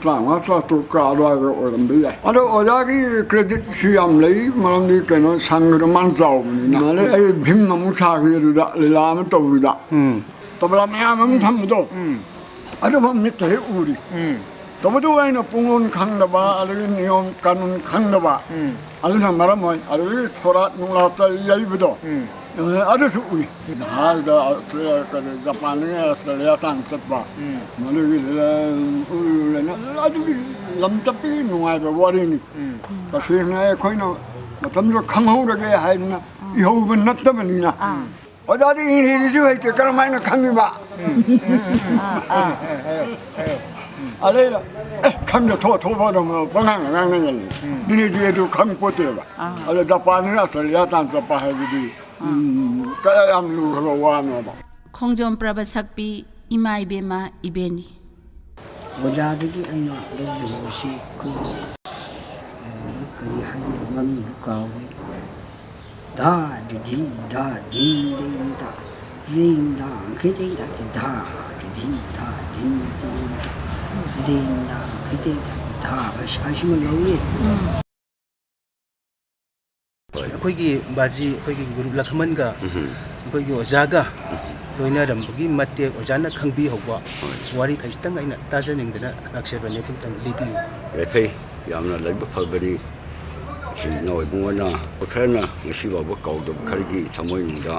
35-36 ꯑꯗꯨꯋꯥꯏꯗ ꯑꯣꯏꯔꯝꯕ ꯌꯥꯏ ꯑꯗꯣ ꯑꯣꯖꯥꯒꯤ ꯀ꯭ꯔꯦꯗꯤꯠꯁꯨ ꯌꯥꯝ ꯂꯩ ꯃꯔꯝꯗꯤ ꯀꯩꯅꯣ ꯁꯪꯒꯗ ꯃꯥꯅ ꯆꯥꯎꯕꯅꯤꯅ ꯑꯗꯩ ꯑꯩ ꯚꯤꯝ ꯑꯃꯨꯛ ꯁꯥꯈꯤ ꯑꯗꯨꯗ ꯂꯤꯂꯥ ꯑꯃ ꯇꯧꯕꯗ ꯇꯕ꯭ꯂꯥ ꯃꯌꯥꯝ ꯑꯃ ꯊꯝꯕꯗꯣ ꯑꯗꯨꯐꯥꯎ ꯃꯤꯠꯇ ꯍꯦꯛ ꯎꯔꯤ ꯇꯧꯕꯇꯕꯨ ꯑꯩꯅ ꯄꯨꯡꯂꯣꯟ ꯈꯪꯗꯕ ꯑꯗꯒꯤ ꯅꯤꯌꯣꯝ ꯀꯥꯅꯨꯟ ꯈꯪꯗꯕ ꯑꯗꯨꯅ ꯃꯔꯝ ꯑꯣꯏ ꯑꯗꯨꯗꯒꯤ ꯁꯣꯔꯥꯠ ꯅꯨꯡꯂꯥꯠꯇ ꯌꯩꯕꯗꯣ ꯑꯗꯨꯁꯨ ꯎꯏ ꯅꯍꯥꯜꯗ ꯖꯄꯥꯟꯗꯒꯤ ꯑꯁꯇ꯭ꯔꯦꯂꯤꯌꯥ ꯇꯥꯡ ꯆꯠꯄ ꯃꯗꯨꯒꯤꯗꯨꯗ ꯎꯔꯦꯅ ꯑꯗꯨꯒꯤ ꯂꯝ ꯆꯠꯄꯒꯤ ꯅꯨꯡꯉꯥꯏꯕ ꯋꯥꯔꯤꯅꯤ ꯇꯁꯦꯡꯅ ꯑꯩꯈꯣꯏꯅ ꯃꯇꯝꯗꯨꯗ ꯈꯪꯍꯧꯔꯒꯦ ꯍꯥꯏꯗꯅ 이호흡은 낫다면이나 어다리 이리주 할때 그러면 강미바 알레라 강도 더 뭐 방황 강능을 니네들도 강포들어 알레 자파는 아스트레일리아 단서 파해디 까야암루 그러와노 ꯈꯣꯡꯖꯣꯝ ꯄ꯭ꯔꯕ ꯁꯛꯄꯤ ꯏꯃꯥ ꯏꯕꯦꯝꯃ ꯏꯕꯦꯟꯅꯤ ꯑꯣꯖꯥꯗꯒꯤ ꯑꯩꯅ ꯂꯧꯖꯕꯁꯤ ꯀꯔꯤ ꯍꯥꯏꯒꯗꯕ ꯃꯃꯤꯡꯗꯨ ꯀꯥꯎꯔꯦ धा धी धा धिं दिं धा रिं धा खितिं धा कि धा धिं धा धिं दिं धा रिं धा खितिं धा कि धा भाषाꯁꯤꯃ ꯂꯧꯏ ꯑꯩꯈꯣꯏꯒꯤ ꯕꯥꯖꯤ ꯑꯩꯈꯣꯏꯒꯤ ꯒꯨꯔꯨ ꯂꯈꯃꯟꯒ ꯑꯩꯈꯣꯏꯒꯤ ꯑꯣꯖꯥꯒ ꯂꯣꯏꯅꯔꯝꯕꯒꯤ ꯃꯇꯦꯛ ꯑꯣꯖꯥꯅ ꯈꯪꯕꯤꯍꯧꯕ ꯋꯥꯔꯤ ꯈꯖꯤꯛꯇꯪ ꯑꯩꯅ ꯇꯥꯖꯅꯤꯡꯗꯅ ꯂꯥꯛꯆꯕꯅꯦ ꯑꯗꯨꯝꯇꯪ ꯂꯤꯕꯤꯌꯨ ꯌꯥꯏꯐꯩ ꯌꯥꯝꯅ ꯂꯥꯏꯕꯛ ꯐꯕꯅꯤ ꯁꯤ ꯏꯕꯨꯡꯉꯣꯅ ꯈꯔꯅ ꯉꯁꯤ ꯐꯥꯎꯕ ꯀꯥꯎꯗꯕ ꯈꯔꯒꯤ ꯊꯃꯣꯏꯅꯨꯡꯗ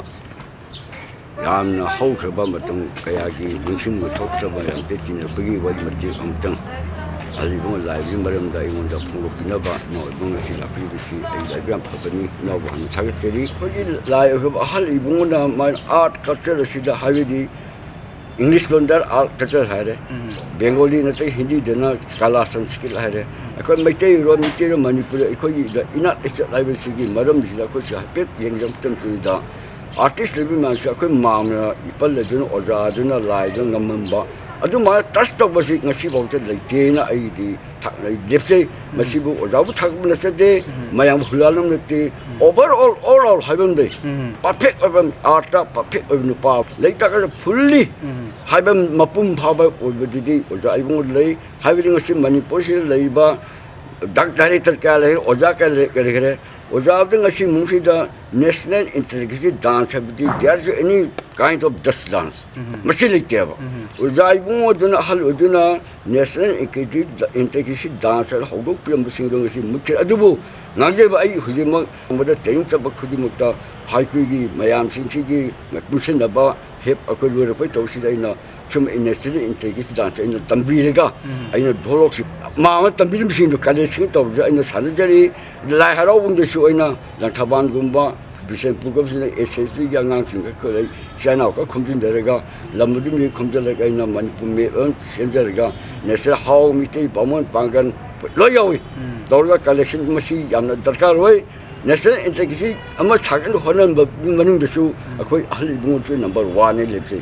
ꯌꯥꯝꯅ ꯍꯧꯈ꯭ꯔꯕ ꯃꯇꯝ ꯀꯌꯥꯒꯤ ꯅꯤꯡꯁꯤꯡꯕ ꯊꯣꯛꯇ꯭ꯔꯕ ꯌꯥꯝ ꯇꯤꯟꯅꯔꯛꯄꯒꯤ ꯋꯥꯔꯤ ꯃꯇꯦꯛ ꯑꯃꯨꯛꯇꯪ ꯑꯂꯤꯕꯨꯡꯉꯣ ꯂꯥꯏꯕꯒꯤ ꯃꯔꯝꯗ ꯑꯩꯉꯣꯟꯗ ꯐꯣꯡꯗꯣꯛꯄꯤꯅꯕ ꯏꯕꯨꯡꯉꯣ ꯉꯁꯤ ꯂꯥꯛꯄꯤꯕꯁꯤ ꯑꯩ ꯂꯥꯏꯕꯛ ꯌꯥꯝ ꯐꯕꯅꯤ ꯏꯅꯥꯎꯕꯨ ꯍꯥꯟꯅ ꯊꯥꯒꯠꯆꯔꯤ ꯑꯩꯈꯣꯏꯒꯤ ꯂꯥꯏ ꯑꯣꯏꯕ ꯑꯍꯜ ꯏꯕꯨꯡꯉꯣꯅ ꯃꯥꯒꯤ ꯑꯥꯔꯠ ꯀꯜꯆꯔ ꯑꯁꯤꯗ ꯍꯥꯏꯕꯗꯤ इंग्लिश लोंदर आर्ट कल्चर है बेंगोली नत हिंदी कला संस्कृत है अखोई मैतई रो मिट्टी मनपुर अखोई इनाट इचत हाइपेट येंजमद आर्टिस्ट लेबी मानसे अखोई मामना इपल ओजा लाइद ngमब टच तौबसी लेतेना लेपचे ओजाबू थकब नचते मैं हुलालम नते ओवरऑल ओवरऑल हाइबमदे परफेक्ट आर्ट परफेक्ट नुपा लेतक फुल्ली हाइबम मपुम फाब ओबदि ओजा इबुंग लई हाइबदि ngasi मणिपुर से लेबा डाक डायरेक्टर क्या ले ओजा क्या ले ओजा ngasi मुंगसिदा नेशनल इंटीग्रेटेड डांस हाइबदि there is any kind of just dance मसी लेतेबा ओजा इबुंग ओदुना हल ओदुना नेशनल इंटीग्रेटेड डांस हौदोक पियम सिंगो ngasi मुख्य अदुबु नागजेबा आई हुजिम मदा तें चब खुदिमुक्ता हाइकुगी मयाम सिंसिगी पुसिनबा हेप अको लोरपै तौसिदैना सुम नेशनल इंटीग्रेटेड डांस इन तंबीरेगा अइना ढोलक मामा तंबीम सिंदु कलेक्शन तौज अइना सानजरी लाई हराउंदसु अइना लंथाबान गुम्बा बिसेंपुगबसिना एसएसबी गी आंगांसिंग खरै चाइना का खुमजिनदरगा लमदुमि खुमजलगा अइना मणिपुर मे सेंजरगा नेशनल हाउ मिटे बामन पांगन लोयावी दौरगा कलेक्शन मसी यामना दरकार होय national interest ama sakan honan manung da su akhoi ahli bungo chu number 1 ne lepse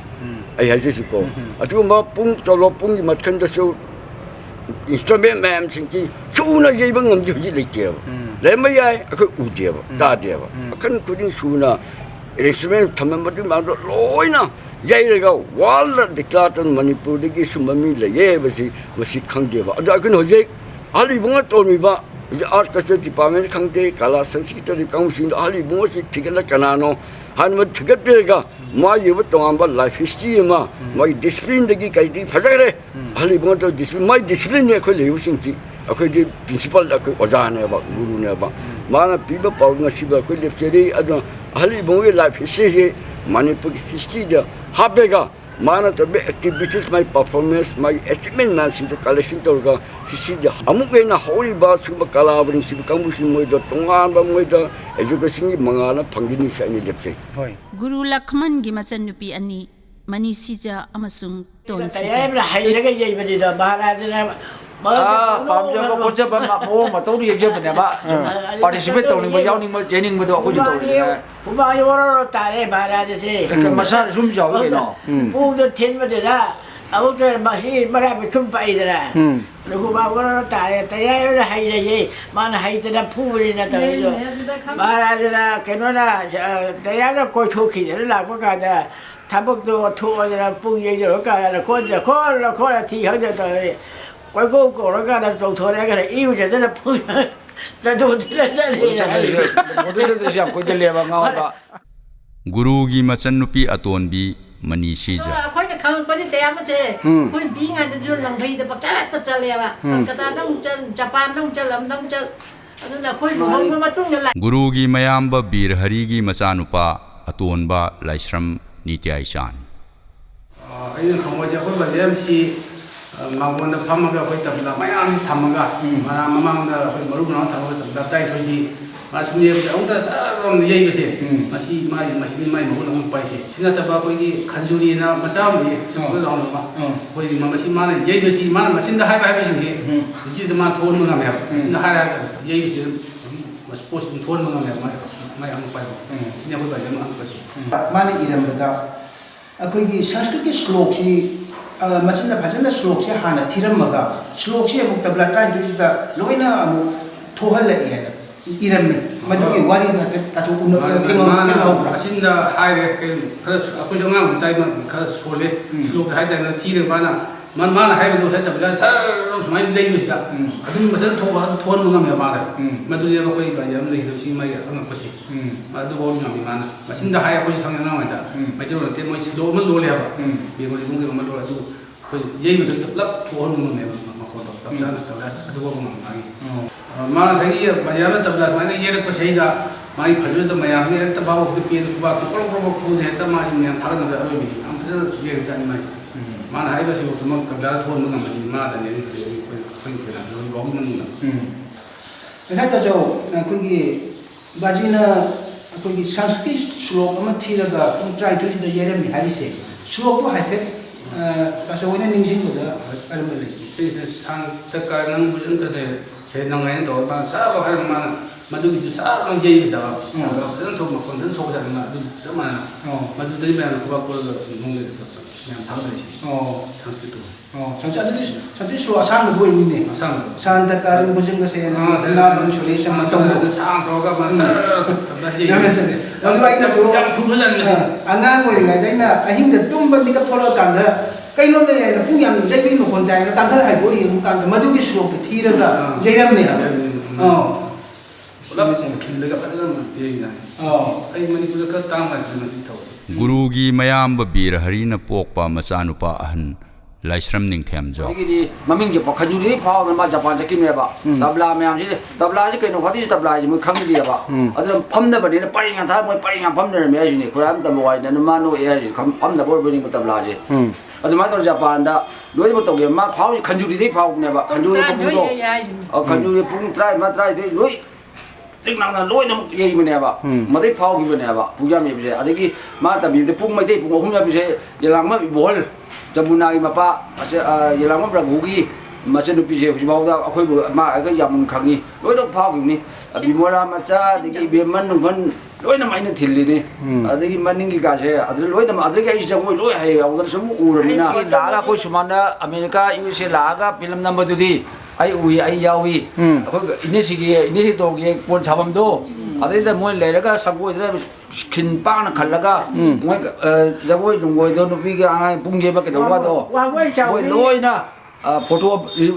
ai haise su ko atu ma pung cholo pung gi matkan da su instrument mam singki su na ye bang ngam ji le ke le mai ai akhoi u de ba ta de ba kan kuding su na instrument thamam ba ma loi na yai le ga wal da declare manipur de gi su mami le ye ba si khang de ba adu kan ho je ahli bungo to mi ba art culture department khangte kala sanskrit council ali mosi thigala kanano hanma thigatega ma yewa tongamba life history ma my discipline degi kaiti phajare ali bonto discipline my discipline ne khoi lewu singti akhoi di principal akhoi oja ne ba guru ne ba mana piba paw ngasi ba khoi lecture ado ali bonge life history manipur history da habega mana to be activities my performance my achievement man sin to collection to ga hisi da amu ke na hori ba su ba kala bring si kamu sin moi do tongan ba moi da education gi mangana phangini sa ni lepse hoi Guru Lakhamon gi masan nupi ani mani sija amasung ton sija tayabra hairaga yai bani da maharajana pamjaba kojaba ma ma to ri je bane ba participate to ni ba yaw ni ma training ma do ko ji to ri uba yoro tare maharaja se masa sum jaw ke no pu de ten ma de da au de ma hi mara be tum pai de da lu ba yoro tare tayabra hairaga yai man haita da pu ri na ta yo maharaja na ke no na tayabra ko thoki de la ko ka da tabok do tho de pu ye jo ka la ko la thi ha de ta quay cô cổ nó cả là dầu thổi ra cái này yêu chỉ rất là vui ta đồ thì là rất là một đứa sẽ có cái lệ bằng ngon đó Guru gi machan nupi atonbi mani sija khoi na khang pani te ama che khoi bi nga de jun lang bhai de pakcha ta chale ba kata nong chal Japan nong chal am nong chal aduna khoi mo ma tung la Guru gi mayamba bir hari gi machanupa atonba laisram nityai chan ai khamo je ko ba jem si मागोन फमगा कोई तबला मयाम थमगा माना ममांग दा कोई मरु ना थमगा सबदा ताई थोजी मा सुने औदा सारम येई बसे मसी माई मसी माई मगुन हम पाइसे सिना तबा कोई की खंजुरी ना मचाम बे सुन लाउन मा कोई मसी माने येई बसी माना मचिन दा हाय हाय बसे जी द मा थोन मंगा मे सिना हाय येई बसे स्पोर्ट्स थोन मंगा मे माई हम पाइ ने कोई बाजे मा बसे माने इरम बदा अखोई की संस्कृत के श्लोक सी मचना भजन श्लोक से हाना थिरमगा श्लोक से अमुक तबला टाइम जुजिता लोइना अमु थोहल है इरम में मधुगी वारी घाटे ताचो उन तेंगो असिंदा हाइरे के खरस अको जोंगा उताई म खरस सोले श्लोक हाइदा न थिरे बाना मन मान हाइबो दो से तबला सर सुमाइ लेइ बिसदा अदुम मचन थोबा थोन मंगा मे बाना मधुली अब कोई बायम लेइ दो सिमाइ अंग पसी अदु बोल ngam बाना असिंदा हाइ को थांग ना वादा मैदरो ते मोइ स्लो म लोले हबा बेगोली गुंगे म लोला दु कोई जेइ म तलब थोन मंगा मे म खोन तो सबसा तबला अदु बोल ngam आगी मा सही बायम तबला माने ये को सहीदा माई फजो त मया ने तबाव को पेन को बाक से प्रो को ने त मा सिम ने थाग न अरोइ बि हम ये जानि माइ माना हाइबा से तुम तबला थोन मंगा मसी मा द ने कोई थेना लोई बोगी मन ऐसा तो जो कोई बाजीना कोई संस्कृत श्लोक में थीरगा तुम ट्राई टू द येरम हारी से श्लोक तो हाइपे तासोने निंजिंग बदा करम ले इसे शांत कारणं बुझन करे से नंगाय तो बा साब हर मा मधु की साब नं जेई बिदा जन तो मकोन जन तो जन ना समा मधु दई में को को नंगे तो yang thang dari sini. Sanskrit itu. Sanskrit itu asal dua ini. Asal. Santa karin bujang kesehatan. Nah, baru sulit sama tahu. Sang tahu kan masa. Jangan sedih. Lalu lagi nak suruh. Yang tujuh bulan mesti. Angan kau ini jadi na ahing dah tumba mikap follow kanda. Kain orang ni na punya jadi ni mukon tay na kanda hai kau ini kanda madu kisro thira ga jadi ramai. Ulah macam kini lega pada zaman dia ini. Ay Manipur ka tang lai masih tahu. Guru gi mayamba bir hari na pokpa machanupa ahan laisram ningthem jo gidi maming je pakhajuri phaw ma Japan ja kim ba tabla mayam ji tabla ji kaino phati tabla ji mu khang di ba adam pham na bani na pari nga tha moi pari nga pham na me ji ni khuram tam wai na ma no e ji pham na bor bani tabla ji adama to Japan da loi mo to ge ma phaw khanjuri dei phaw ne ba khanjuri pung do khanjuri pung trai ma trai dei loi Tik nang na loi nang yei mana ba, madai pau ki mana ba, puja me bisa. Ada ki ma tapi de pung macam pung ohum ya bisa, yelang ma bol, jamuna ki mapa, yelang ma beragugi, macam nupi je sebab dah aku ibu mak aku yang mengkangi loi dah faham ni bimora macam degi beman nungan loi nama ini thili ni adegi maning ki kase adri loi nama adri ka isja koi loi hai adri semua urang ni na dah lah koi semana Amerika USA laga film number tu di ai ui ai yawi aku ini si to ki pon sabam do adri dah moi lega saboi dah kin pang nak kalaga moi jagoi lungoi do nupi ki angai pungje ba ke dawa do moi loi na foto film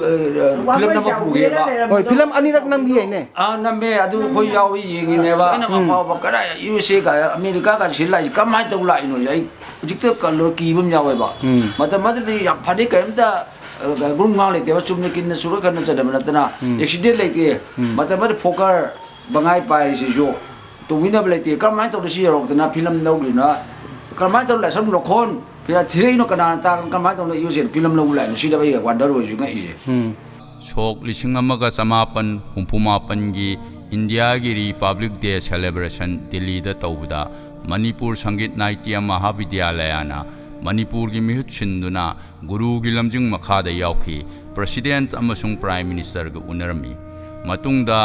nama puge ba oi film anirak nam gi ne namme adu khoi yawi yingi ne ba ina ma phaw ba kara USA ka America ka silai kamai to lai no yai jikte ka lo ki bum yawe ba mata madri yak phadi ka emta gun ngang le te ba chumne kin na suru kan na chada na tana accident le te mata madri foker bangai pai si jo to wina le te kamai to si ro tana film no gi na kamai to la sam lo khon Pia thiri no kana ta kamai to use film lo la si da ba ya wonder ro ju ngai je Sok lising amaga samapan humpumapan gi India gi Republic Day celebration Delhi da tawda Manipur Sangit Naitya Mahavidyalaya Manipur gi mihut chinduna guru gi lamjing makha da yauki president amasung prime minister ga unarmi matungda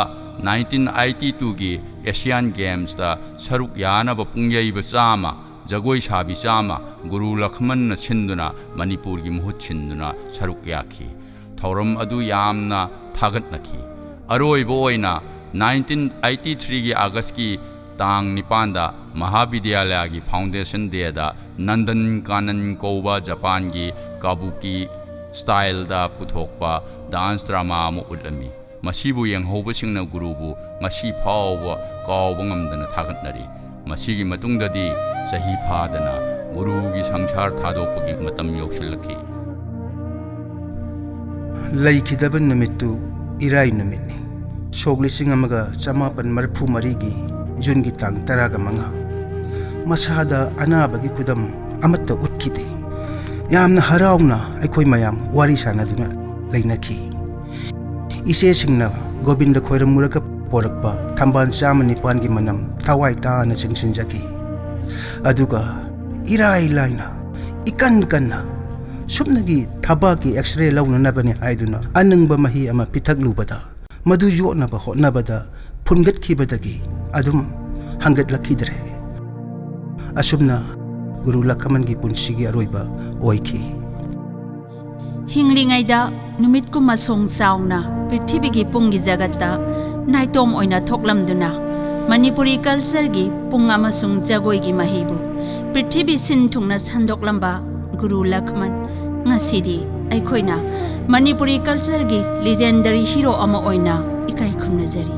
1982 gi Asian Games da saruk yana ba pungyai ba chama jagoi sabi chama guru Lakhamon na chinduna Manipur gi muhut chinduna saruk yaki thauram adu yamna thagat naki aroi boina 1983 gi August ki tang nipanda Mahavidyalaya gi foundation day da Nandan Kanan Koba Japan gi kabuki style da puthokpa dance drama mo ulami masibu yang hoba singna gurubu masi phawba kawba ngamdana thagatnari masigi matungdadi sahi phadana guru gi sangchar thadopagi matam yoksilaki ꯂꯩꯈꯤꯗꯕ ꯅꯨꯃꯤꯠꯇꯨ ꯏꯔꯥꯏ ꯅꯨꯃꯤꯠꯅꯤ ꯁꯣꯛ 1934ꯒꯤ ꯖꯨꯟꯒꯤ ꯇꯥꯡ 15 ꯃꯁꯥꯗ ꯑꯅꯥꯕꯒꯤ ꯈꯨꯗꯝ ꯑꯃꯠꯇ ꯎꯠꯈꯤꯗꯦ ꯌꯥꯝꯅ ꯍꯔꯥꯎꯅ ꯑꯩꯈꯣꯏ ꯃꯌꯥꯝ ꯋꯥꯔꯤ ꯁꯥꯟꯅꯗꯨꯅ ꯂꯩꯅꯈꯤ ꯏꯆꯦꯁꯤꯡꯅ ꯒꯣꯕꯤꯟꯗ ꯈꯣꯏꯔꯝꯃꯨꯔꯒ ꯄꯣꯔꯛꯄ ꯊꯝꯕꯥꯜ 9ꯒꯤ ꯃꯅꯝ ꯊꯋꯥꯏ ꯇꯥꯅ ꯆꯤꯡꯁꯤꯟꯖꯈꯤ ꯑꯗꯨꯒ ꯏꯔꯥꯏ ꯂꯥꯏꯅ ꯏꯀꯟ ꯀꯟꯅ ꯁꯨꯞꯅꯒꯤ ꯊꯕꯥꯛꯀꯤ ꯑꯦꯛꯁꯔꯦ ꯂꯧꯅꯅꯕꯅꯤ ꯍꯥꯏꯗꯨꯅ ꯑꯅꯪꯕ ꯃꯍꯤ ꯑꯃ ꯄꯤꯊꯛꯂꯨꯕꯗ ꯃꯗꯨ ꯌꯣꯠꯅꯕ ꯍꯣꯠꯅꯕꯗ ꯐꯨꯟꯒꯠꯈꯤꯕꯗꯒꯤ ꯑꯗꯨꯝ ꯍꯪꯒꯠꯂꯛꯈꯤꯗ꯭ꯔꯦ ꯑꯁꯨꯝꯅ ꯒꯨꯔꯨ ꯂꯈꯃꯟꯒꯤ ꯄꯨꯟꯁꯤꯒꯤ ꯑꯔꯣꯏꯕ ꯑꯣꯏꯈꯤ ꯍꯤꯡꯂꯤꯉꯩꯗ ꯅꯨꯃꯤꯠꯀꯨꯝꯕ ꯁꯣꯡ ꯆꯥꯎꯅ ꯄ꯭ꯔꯤꯊꯤꯕꯤꯒꯤ ꯄꯨꯡꯒꯤ ꯖꯒꯠꯇ ꯅꯥꯏꯇꯣꯝ ꯑꯣꯏꯅ ꯊꯣꯛꯂꯝꯗꯨꯅ ꯃꯅꯤꯄꯨꯔꯤ ꯀꯜꯆꯔꯒꯤ ꯄꯨꯡ ꯑꯃꯁꯨꯡ ꯖꯒꯣꯏꯒꯤ ꯃꯍꯩꯕꯨ ꯄ꯭ꯔꯤꯊꯤꯕꯤ ꯁꯤꯟ ꯊꯨꯡꯅ ꯁꯟꯗꯣꯛꯂꯝꯕ ꯒꯨꯔꯨ ꯂꯈꯃꯟ ngасidi ꯑꯩꯈꯣꯏꯅ ꯃꯅꯤꯄꯨꯔꯤ ꯀꯜꯆꯔꯒꯤ ꯂꯤꯖꯦꯟꯗꯔꯤ ꯍꯤꯔꯣ ꯑꯃ ꯑꯣꯏꯅ ꯏꯀꯥꯏ ꯈꯨꯝꯅꯖꯔꯤ